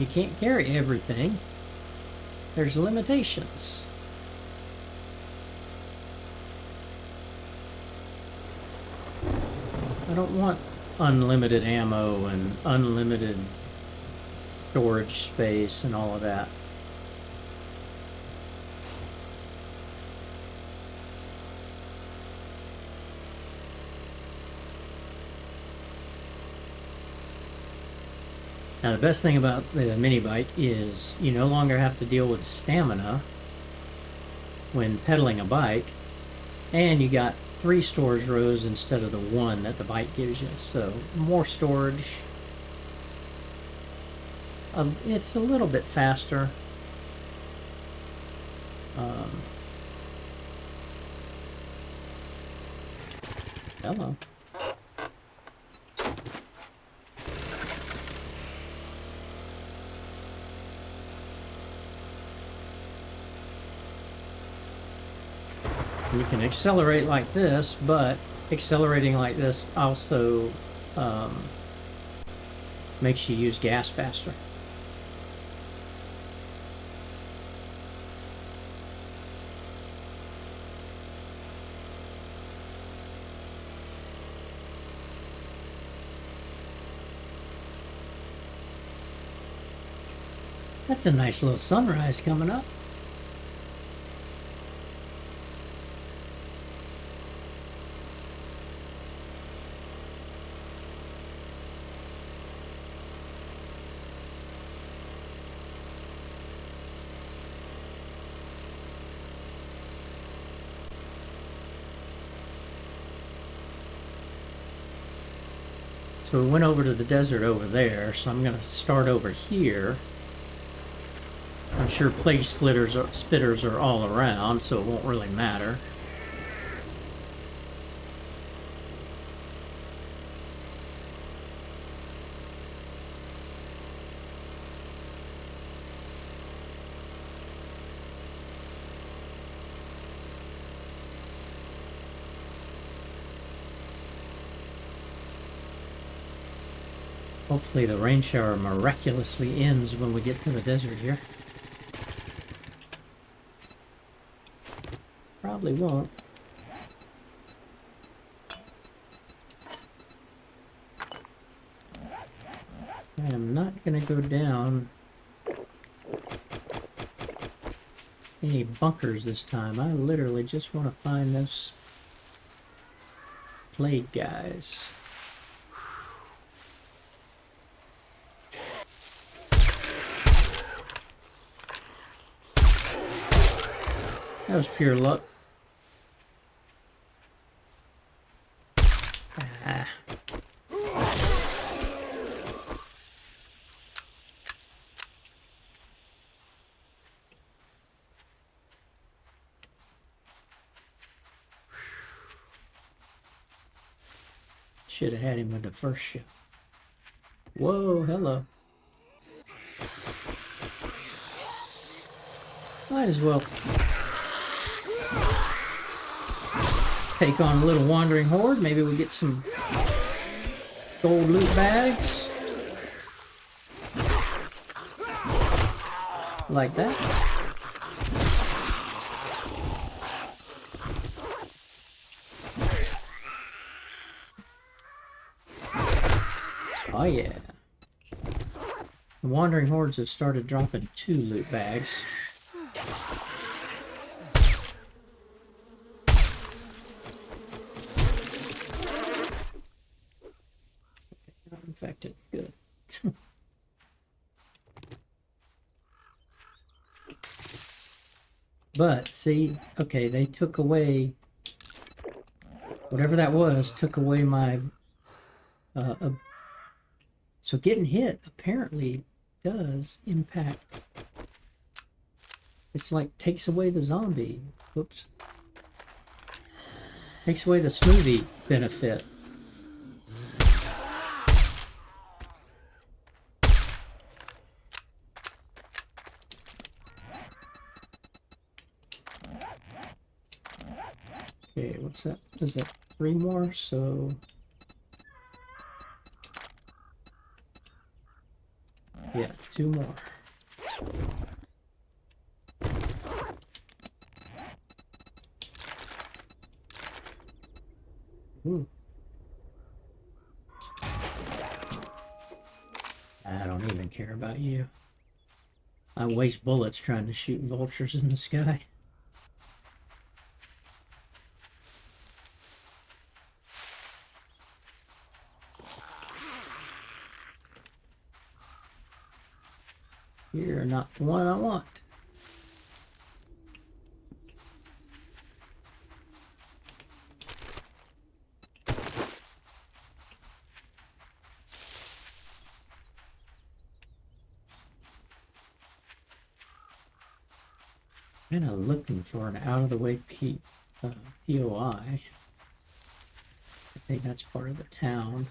can't carry everything. There's limitations. I don't want unlimited ammo and unlimited storage space and all of that. Now the best thing about the mini bike is you no longer have to deal with stamina when pedaling a bike, and you got 3 storage rows instead of the 1 that the bike gives you, so more storage. It's a little bit faster. Hello. You can accelerate like this, but accelerating like this also makes you use gas faster. That's a nice little sunrise coming up. So we went over to the desert over there, so I'm going to start over here. I'm sure plague spitters are all around, so it won't really matter. Hopefully the rain shower miraculously ends when we get to the desert here. Probably won't. I am not going to go down any bunkers this time. I literally just want to find those plague guys. That was pure luck. Ah. Should have had him with the first shot. Whoa, hello. Might as well take on a little wandering horde. Maybe we get some gold loot bags. Like that. Oh yeah. The wandering hordes have started dropping 2 loot bags. Not infected. Good. But see, okay, they took away whatever that was, took away my so getting hit apparently does impact. It's like takes away the zombie. Whoops. Takes away the smoothie benefit. Okay, what's that? Is that 3 more? So yeah, 2 more. Ooh. I don't even care about you. I waste bullets trying to shoot vultures in the sky. You're not the one I want. Kind of looking for an out-of-the-way POI. I think that's part of the town.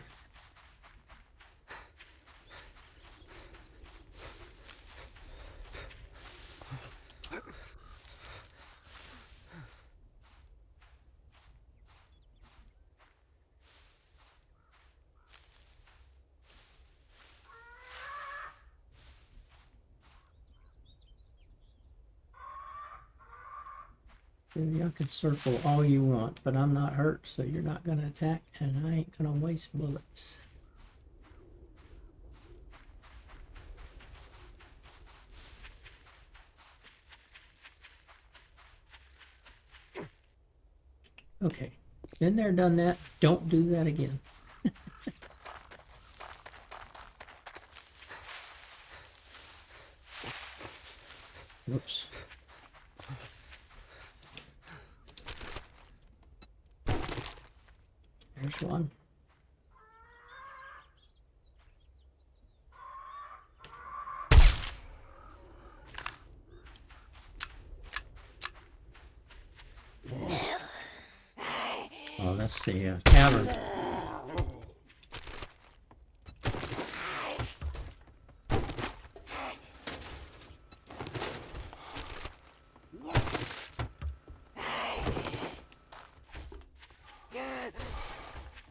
Y'all can circle all you want, but I'm not hurt, so you're not gonna attack, and I ain't gonna waste bullets. Okay, been there, done that. Don't do that again. Whoops. There's one. Oh, that's the cavern.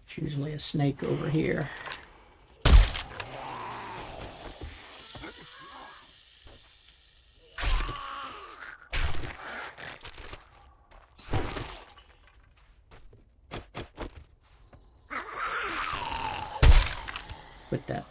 It's usually a snake over here. With that.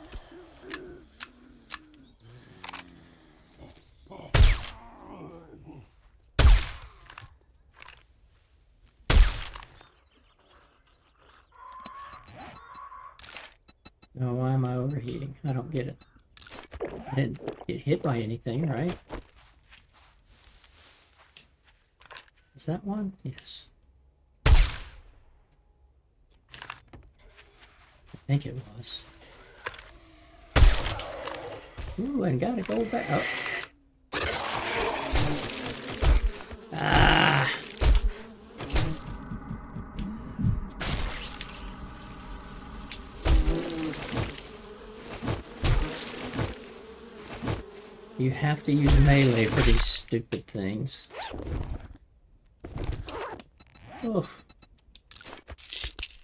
Now, why am I overheating? I don't get it. I didn't get hit by anything, right? that one? Yes. I think it was. Ooh, and gotta go back up. Ah! You have to use melee for these stupid things. Oh.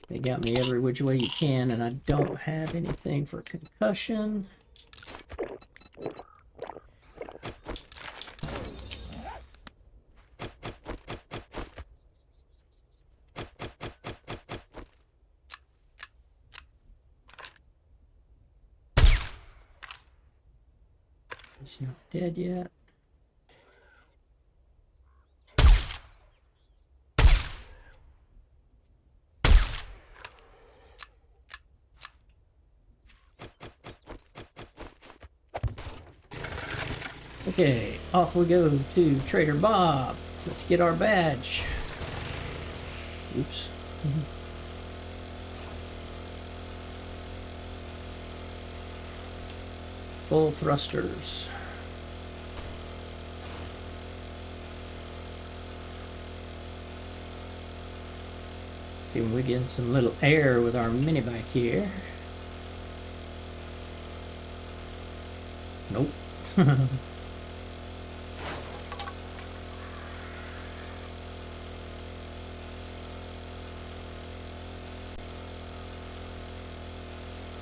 They got me every which way you can, and I don't have anything for concussion. He's not dead yet. Okay, off we go to Trader Bob. Let's get our badge. Oops. Full thrusters. See if we get some little air with our mini bike here. Nope.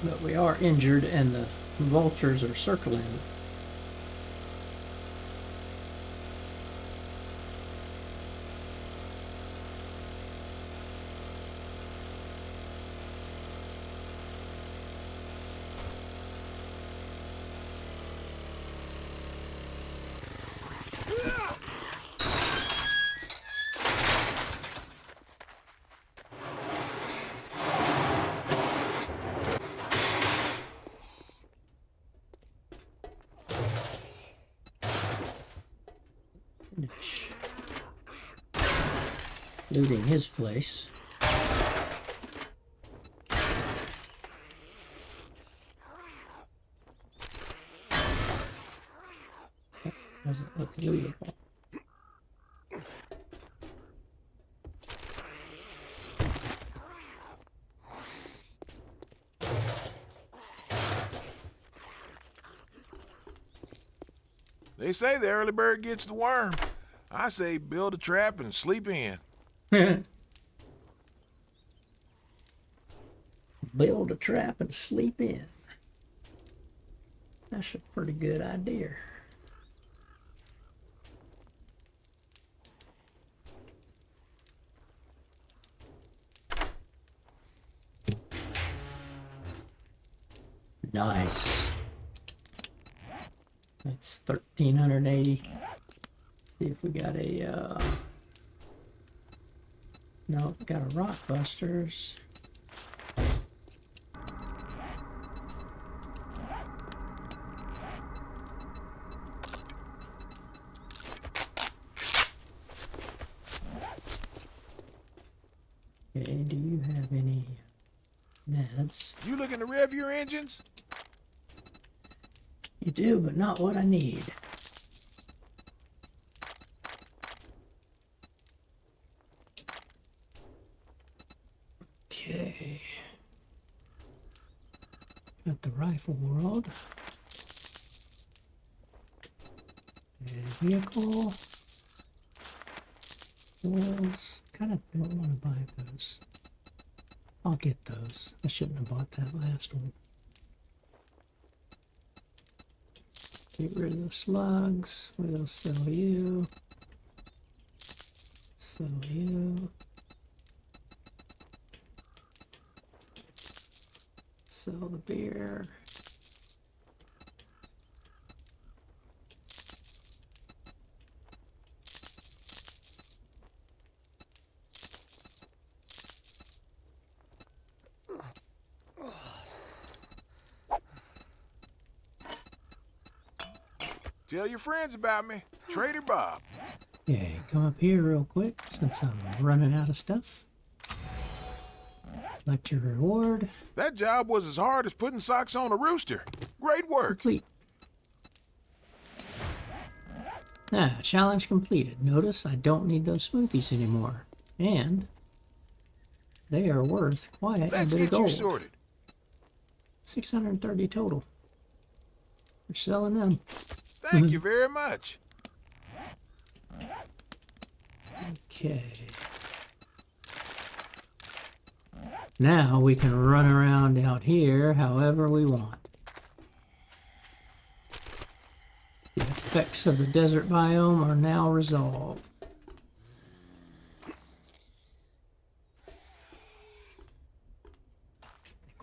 But we are injured and the vultures are circling. Looting his place. Doesn't look lootable. They say the early bird gets the worm. I say build a trap and sleep in. Build a trap and sleep in. That's a pretty good idea. Nice. That's 1,380. Let's see if we got a, no, we got a rock busters. Okay, do you have any meds? You looking to rev your engines? You do, but not what I need. Okay. Got the rifle world. And vehicle. Tools. Kind of don't want to buy those. I'll get those. I shouldn't have bought that last one. Get rid of the slugs. We'll sell you. Sell you. Sell the beer. Tell your friends about me. Trader Bob. Okay, come up here real quick since I'm running out of stuff. Collect your reward. That job was as hard as putting socks on a rooster. Great work. Complete. Ah, challenge completed. Notice I don't need those smoothies anymore. And they are worth quite a Let's bit of get you gold. sorted. 630 total. We're selling them. Thank you very much. Okay. Now we can run around out here however we want. The effects of the desert biome are now resolved.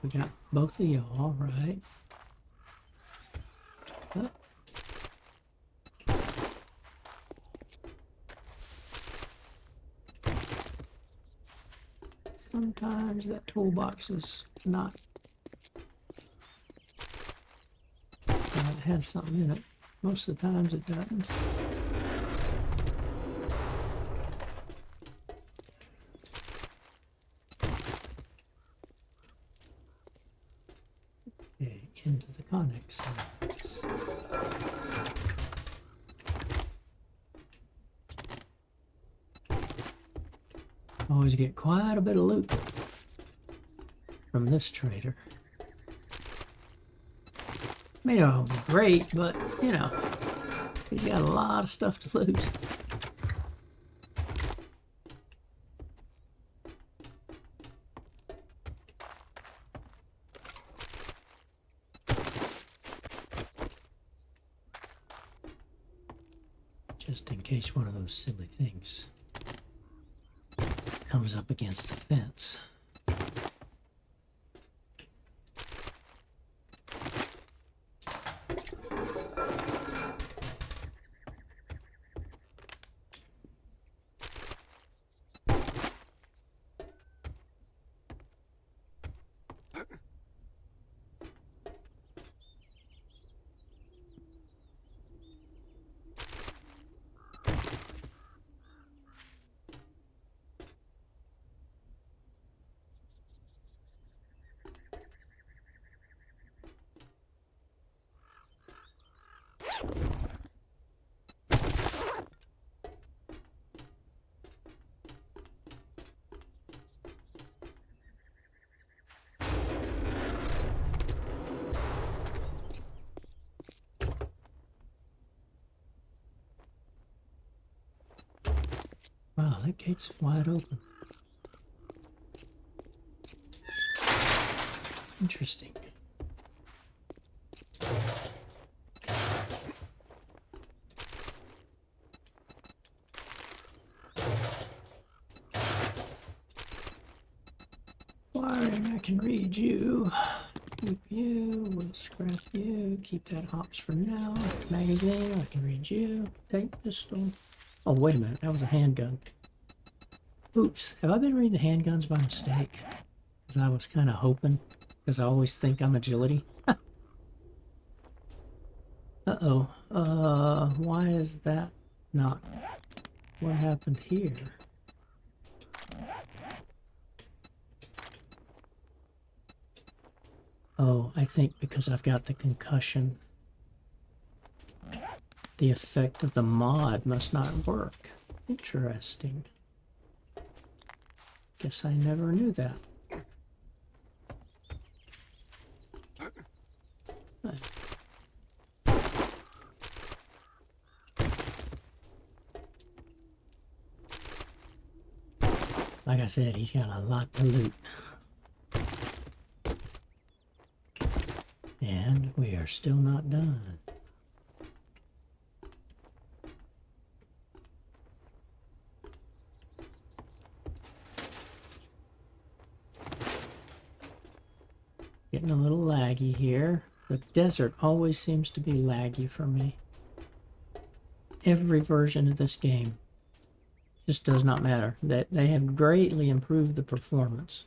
We got both of y'all, right? Oh. Sometimes that toolbox is not. It has something in it. Most of the times it doesn't. Okay, into the Connex cells. Always get quite a bit of loot from this trader. May not be great, but you know, he's got a lot of stuff to loot. Just in case one of those silly things comes up against the fence. Wow, that gate's wide open. Interesting. Wiring, I can read you. Keep you, we'll scrap you, keep that hops for now. Magazine, I can read you. Tape pistol. Oh, wait a minute, that was a handgun. Oops, have I been reading handguns by mistake? Because I was kind of hoping, because I always think I'm agility. Uh-oh, why is that not? What happened here? Oh, I think because I've got the concussion, the effect of the mod must not work. Interesting. Guess I never knew that. Like I said, he's got a lot to loot. And we are still not done. Getting a little laggy here. The desert always seems to be laggy for me. Every version of this game just does not matter. They have greatly improved the performance.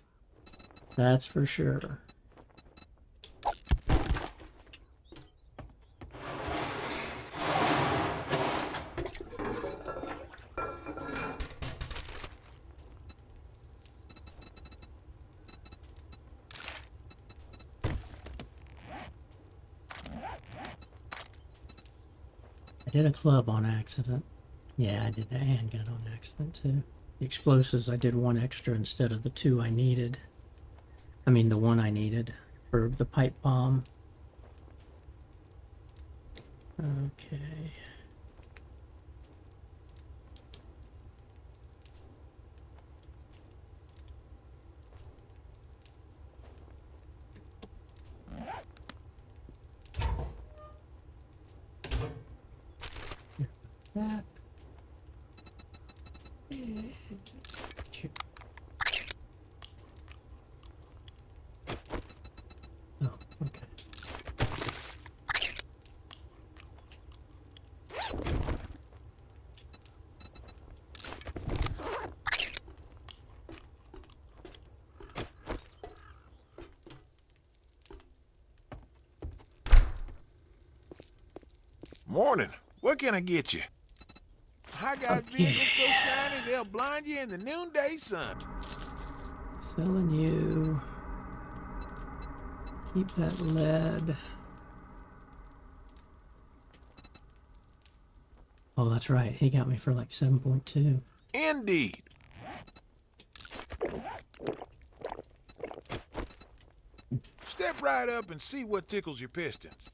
That's for sure. did a club on accident. Yeah, I did the handgun on accident too. The explosives, I did one extra instead of the two I needed. I mean, the one I needed for the pipe bomb. Okay. That. Oh, okay. Morning. What can I get you? I got Okay. vehicles so shiny they'll blind you in the noonday sun. Selling you. Keep that lead. Oh, that's right. He got me for like 7.2. Indeed. Step right up and see what tickles your pistons.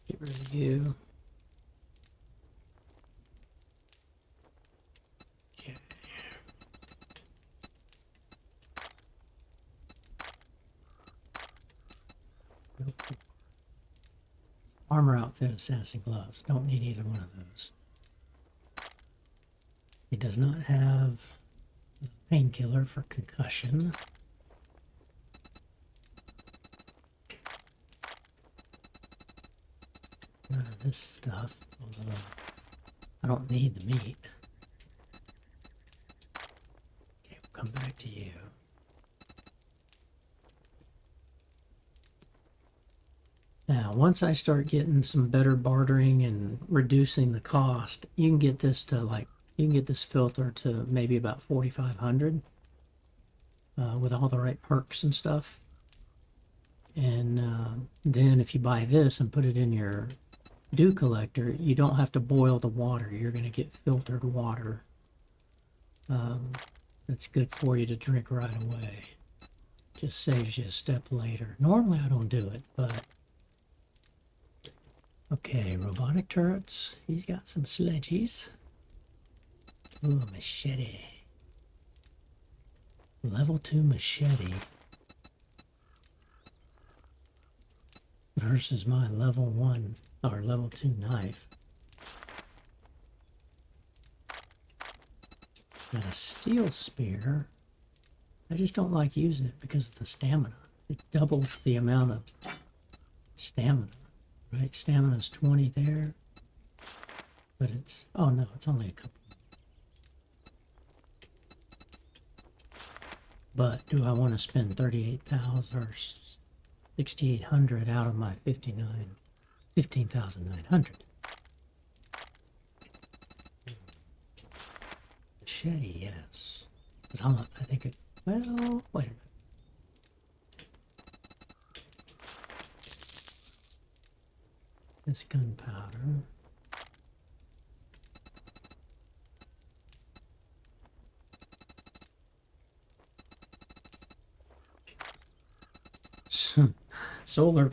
Get rid of you. Okay. Nope. Armor outfit, assassin gloves. Don't need either one of those. He does not have a painkiller for concussion. None of this stuff, although I don't need the meat. Okay, we'll come back to you. Now, once I start getting some better bartering and reducing the cost, you can get this to like, you can get this filter to maybe about 4,500 with all the right perks and stuff. And then if you buy this and put it in your dew collector, you don't have to boil the water. You're going to get filtered water. That's good for you to drink right away. Just saves you a step later. Normally I don't do it, but okay, robotic turrets. He's got some sledgies. Ooh, machete. Level 2 machete versus my level 1 or level 2 knife. Got a steel spear. I just don't like using it because of the stamina. It doubles the amount of stamina. Right, stamina's 20 there, but it's, oh no, it's only a couple. But do I want to spend 38,000 or 6,800 out of my 15,900? Machete, yes. Because I'm not, I think it, well, wait a minute. This gunpowder. Solar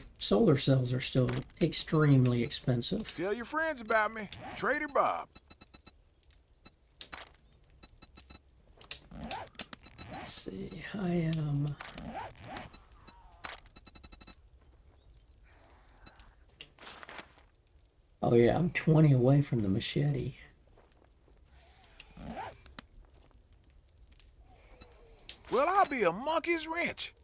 cells are still extremely expensive. Tell your friends about me. Trader Bob. Let's see, I am. Oh yeah, I'm 20 away from the machete. Well, I'll be a monkey's wrench.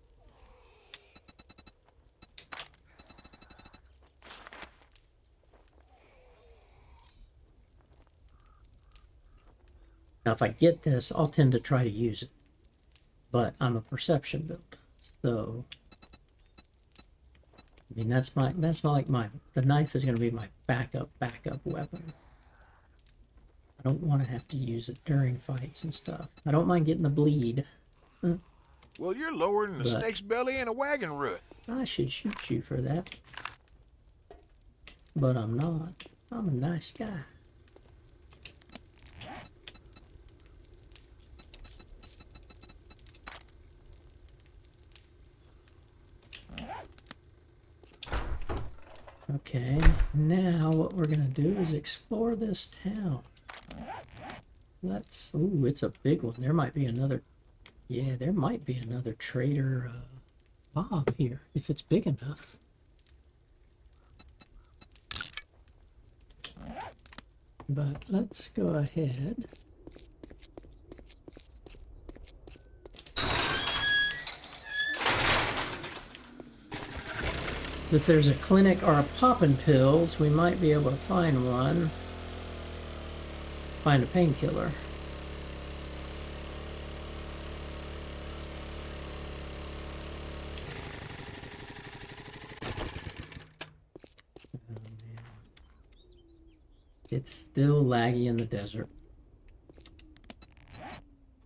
Now, if I get this, I'll tend to try to use it. But I'm a perception build, so I mean that's like the knife is going to be my backup weapon. I don't want to have to use it during fights and stuff. I don't mind getting the bleed, Well, you're lower than a But- snake's belly in a wagon rut. I should shoot you for that. But I'm not. I'm a nice guy. Okay, now what we're gonna do is explore this town. Let's, ooh, it's a big one. There might be another, yeah, there might be another trader Bob here, if it's big enough. But let's go ahead. If there's a clinic or a poppin' pills, we might be able to find one. Find a painkiller. It's still laggy in the desert.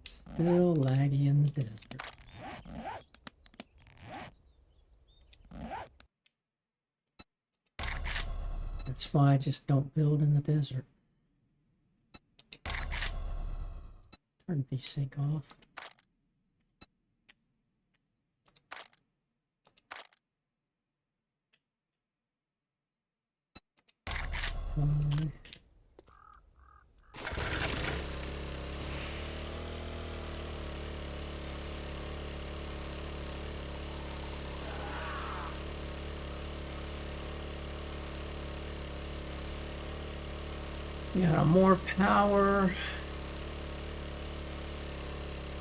Still laggy in the desert. That's why I just don't build in the desert. Turn VSync off. Got more power.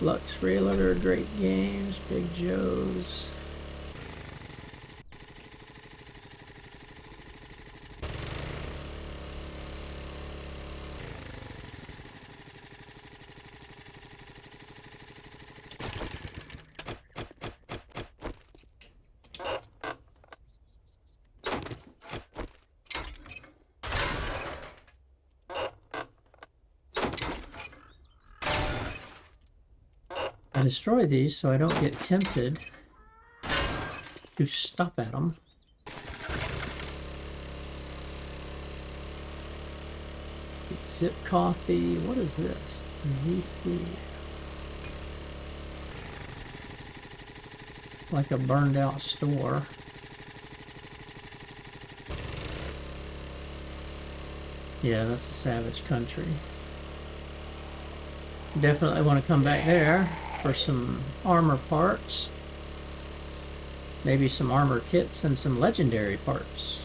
Lux Realtor, Great Games, Big Joe's. I destroy these so I don't get tempted to stop at them. Zip coffee. What is this? Leafy. Like a burned out store. Yeah, that's a savage country. Definitely want to come back there for some armor parts. Maybe some armor kits and some legendary parts.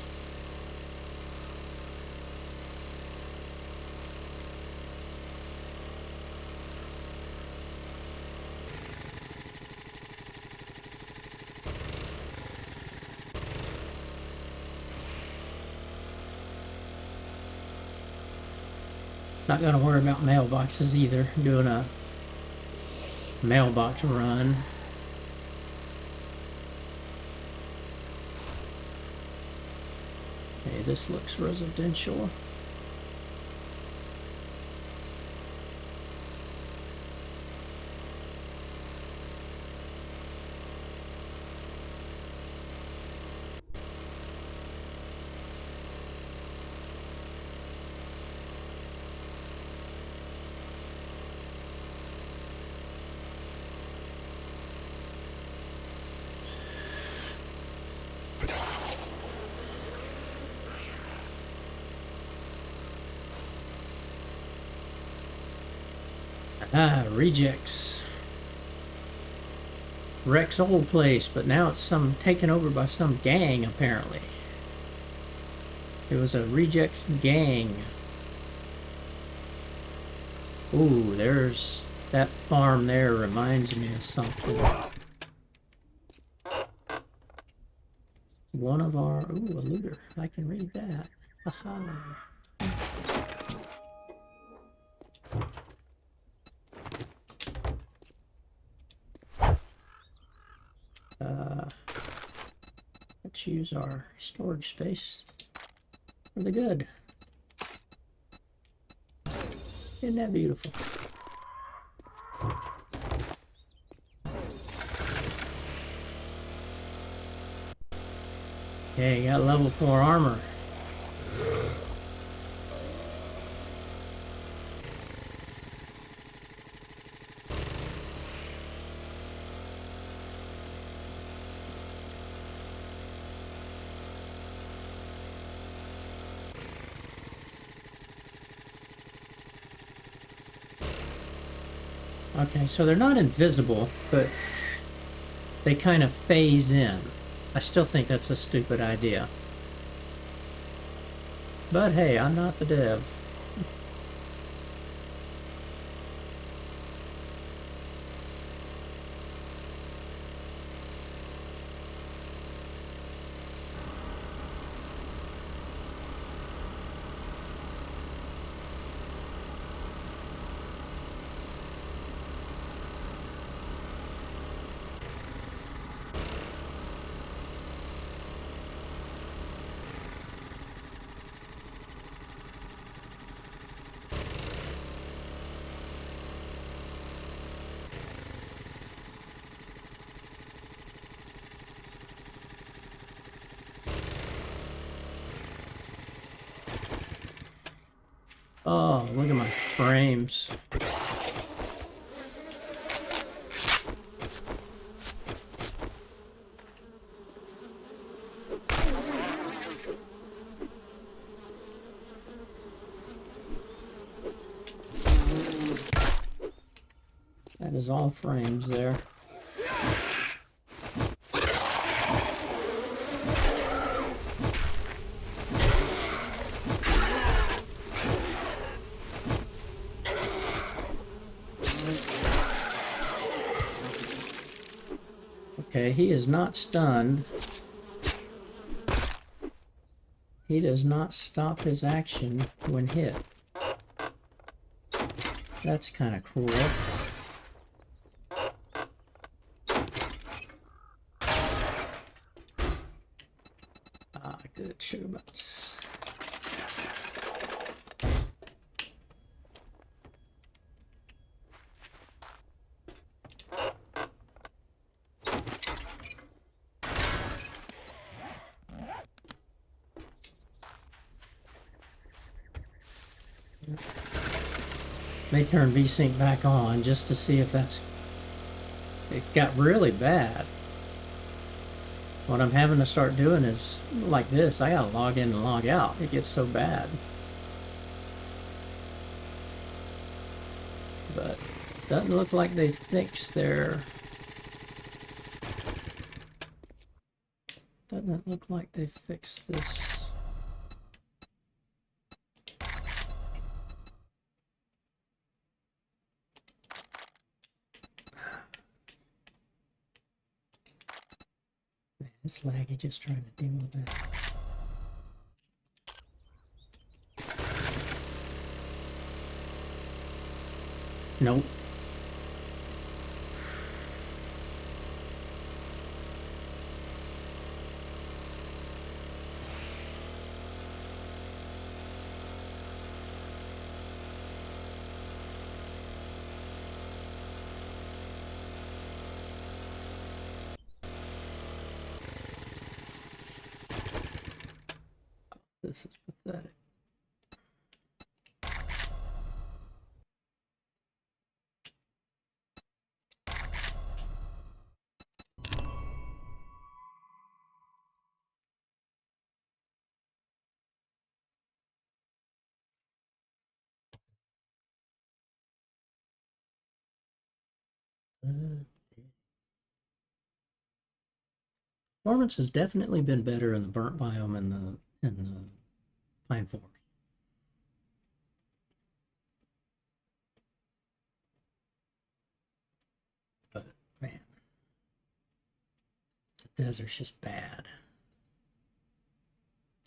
Not gonna worry about mailboxes either. Doing a mailbox run. Okay, this looks residential. Ah, rejects. Rex old place, but now it's some taken over by some gang apparently. It was a rejects gang. Ooh, there's that farm there reminds me of something. One of our, ooh, a looter. I can read that. Haha. Let's use our storage space for the good. Isn't that beautiful? Okay, got level 4 armor. Okay, so they're not invisible, but they kind of phase in. I still think that's a stupid idea. But hey, I'm not the dev. Oh, look at my frames. That is all frames there. Okay, he is not stunned. He does not stop his action when hit. That's kind of cruel. Ah, good sugar butts. May turn VSync back on just to see if that's... It got really bad. What I'm having to start doing is like this. I gotta log in and log out. It gets so bad. But doesn't look like they fixed their... Doesn't look like they fixed this. Man, it's laggy just trying to deal with that. Nope. This is pathetic. Performance has definitely been better in the burnt biome and the pine forest. But man, the desert's just bad.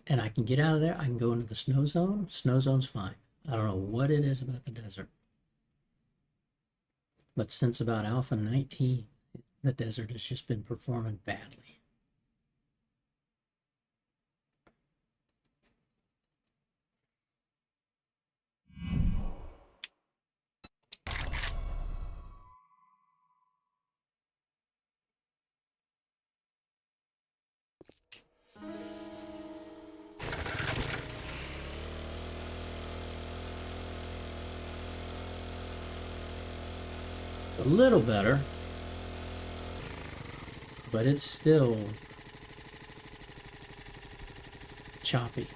And I can get out of there. I can go into the snow zone. Snow zone's fine. I don't know what it is about the desert. But since about Alpha 19, the desert has just been performing badly. A little better, but it's still choppy.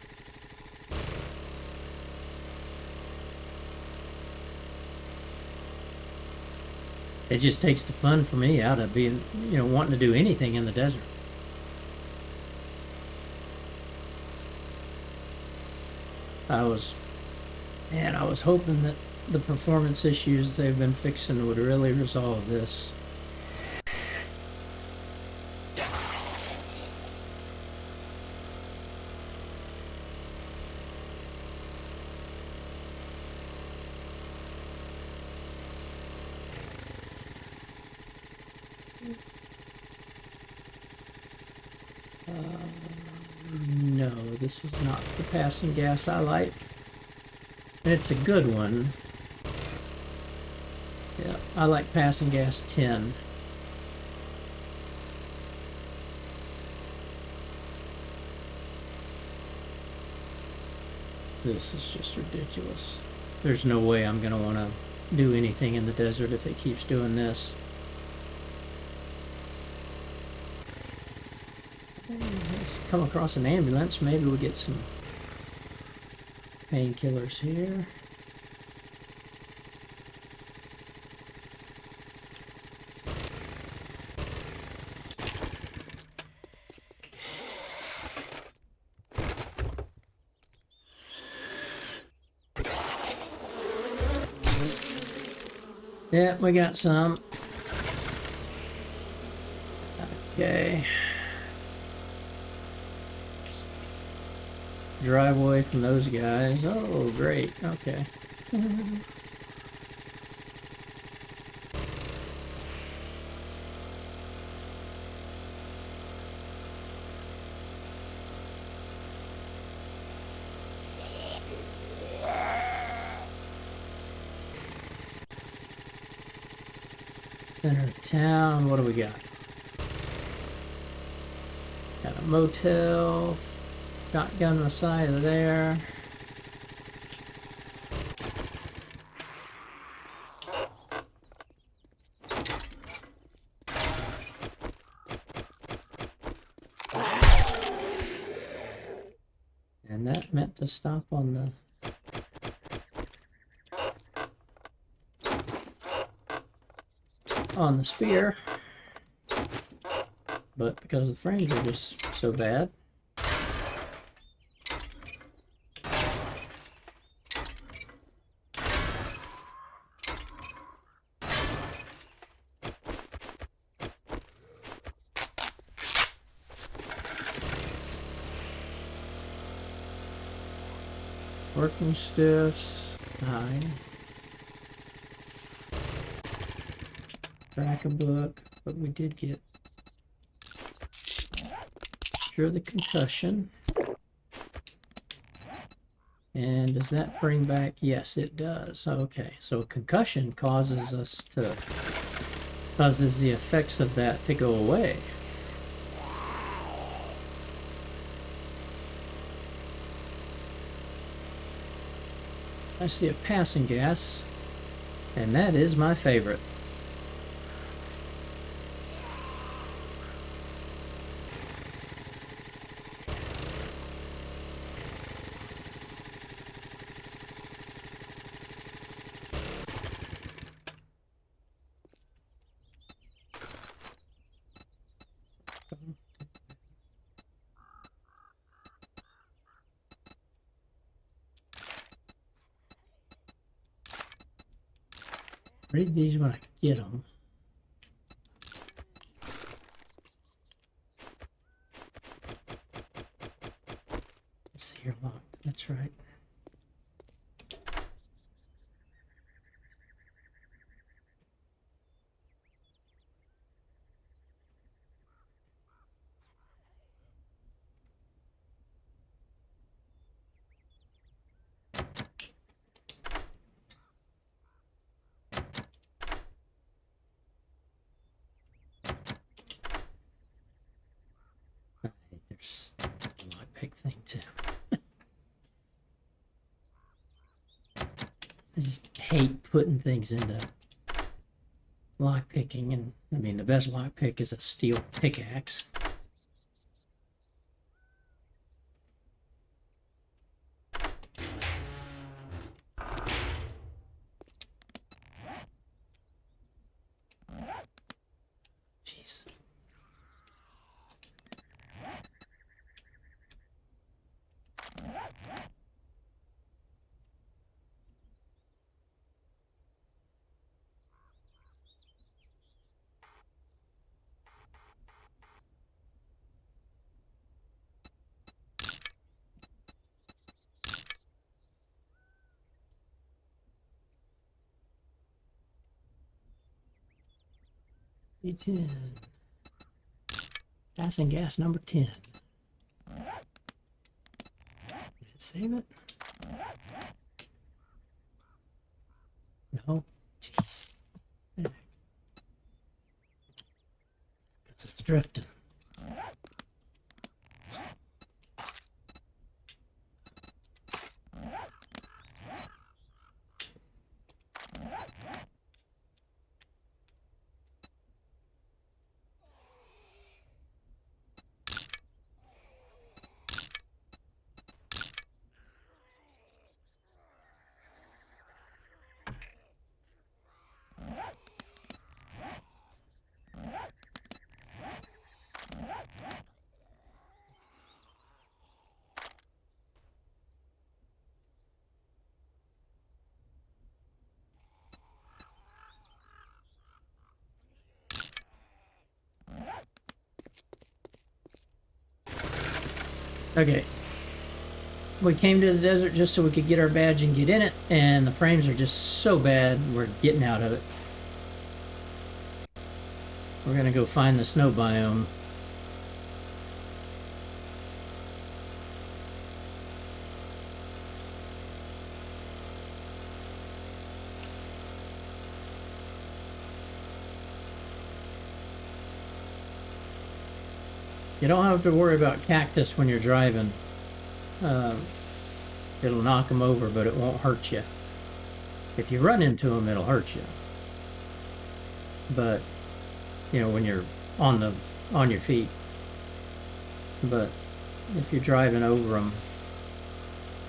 It just takes the fun for me out of being, wanting to do anything in the desert. I was hoping that the performance issues they've been fixing would really resolve this. No, this is not the passing gas I like. And it's a good one. Yeah, I like passing gas 10. This is just ridiculous. There's no way I'm going to want to do anything in the desert if it keeps doing this. Let's come across an ambulance. Maybe we'll get some painkillers here. Yeah, we got some. Okay. Drive away from those guys. Oh, great. Okay. Center of town. What do we got? Got a motel. Shotgun on the side of there. And that meant to stop on the spear, but because the frames are just so bad. Working stiffs, 9. Track a book, but we did get cure the concussion. And does that bring back? Yes, it does. Okay, so concussion causes the effects of that to go away. I see a passing gas, and that is my favorite. Read these when I get them. Let's see here, locked. That's right. There's a lockpick thing too. I just hate putting things into lock picking, and I mean the best lock pick is a steel pickaxe. Jeez. B10. Gas and gas number 10. Did it save it? No? Jeez. It's drifting. Okay. We came to the desert just so we could get our badge and get in it, and the frames are just so bad, we're getting out of it. We're gonna go find the snow biome. You don't have to worry about cactus when you're driving. It'll knock them over, but it won't hurt you. If you run into them, it'll hurt you. But, you know, when you're on your feet. But if you're driving over them,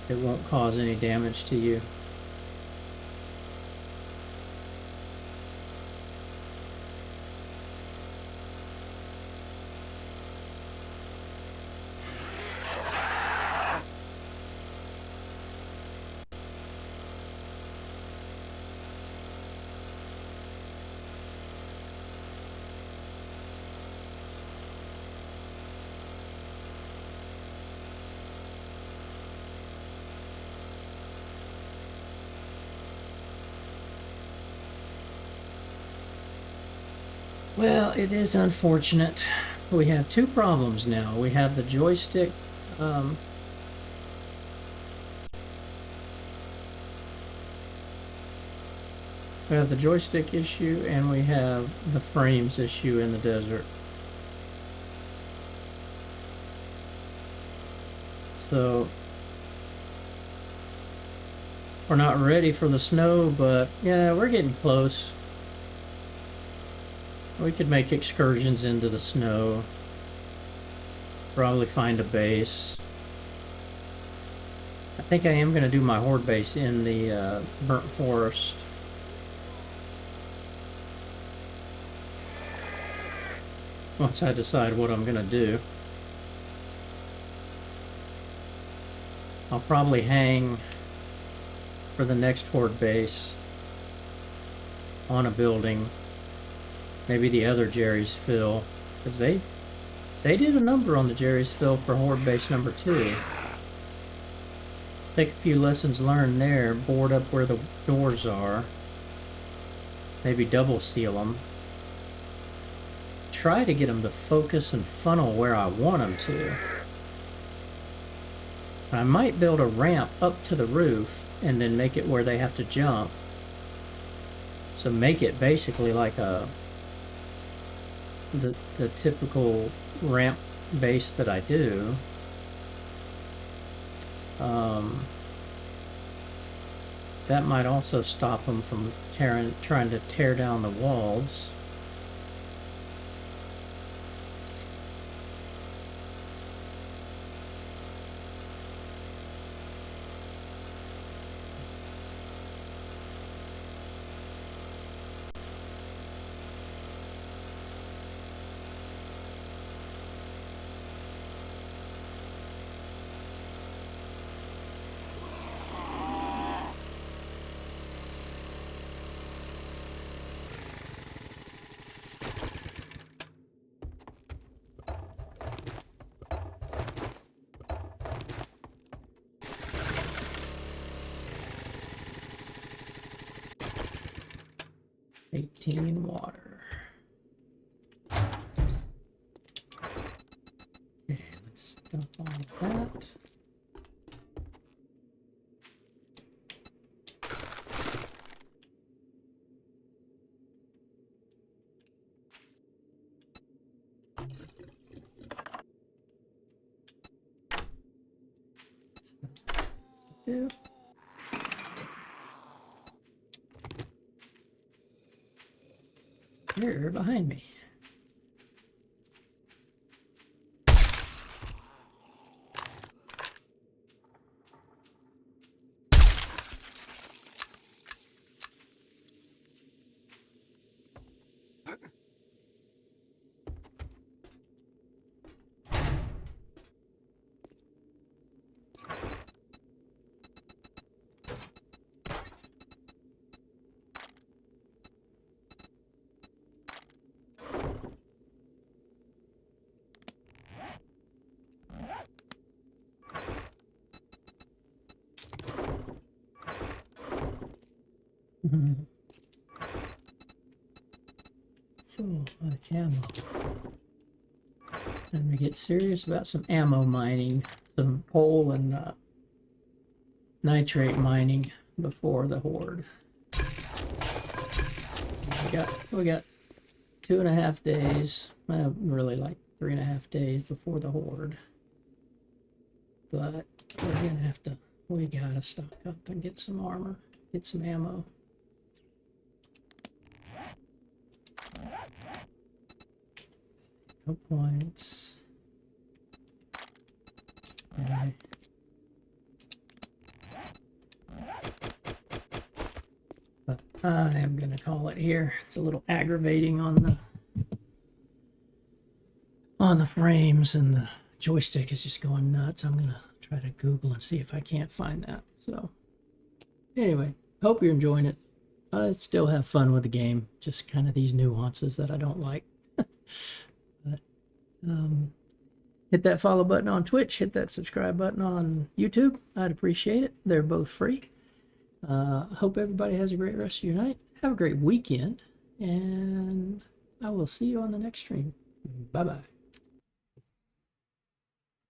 it won't cause any damage to you. Well, it is unfortunate. We have two problems now. We have the joystick. We have the joystick issue, and we have the frames issue in the desert. So we're not ready for the snow, but yeah, we're getting close. We could make excursions into the snow. Probably find a base. I think I am going to do my horde base in the burnt forest. Once I decide what I'm going to do. I'll probably hang for the next horde base on a building. Maybe the other Jerry's Fill, because they did a number on the Jerry's Fill for horde base number 2. Take a few lessons learned there, board up where the doors are, maybe double seal them, try to get them to focus and funnel where I want them to. I might build a ramp up to the roof and then make it where they have to jump, so make it basically like the typical ramp base that I do. that might also stop them from trying to tear down the walls. Water. Okay, let's dump all that. Do. You're behind me. So much ammo. Time to get serious about some ammo mining, some coal and nitrate mining before the horde. We got 2.5 days. Well, really like 3.5 days before the horde. But we're gonna have to. We gotta stock up and get some armor, get some ammo. No points. Okay. But I am gonna call it here. It's a little aggravating on the frames, and the joystick is just going nuts. I'm gonna try to Google and see if I can't find that. So anyway, hope you're enjoying it. I still have fun with the game, just kind of these nuances that I don't like. But hit that follow button on Twitch, hit that subscribe button on YouTube. I'd appreciate it. They're both free. Hope everybody has a great rest of your night. Have a great weekend, and I will see you on the next stream. Bye bye.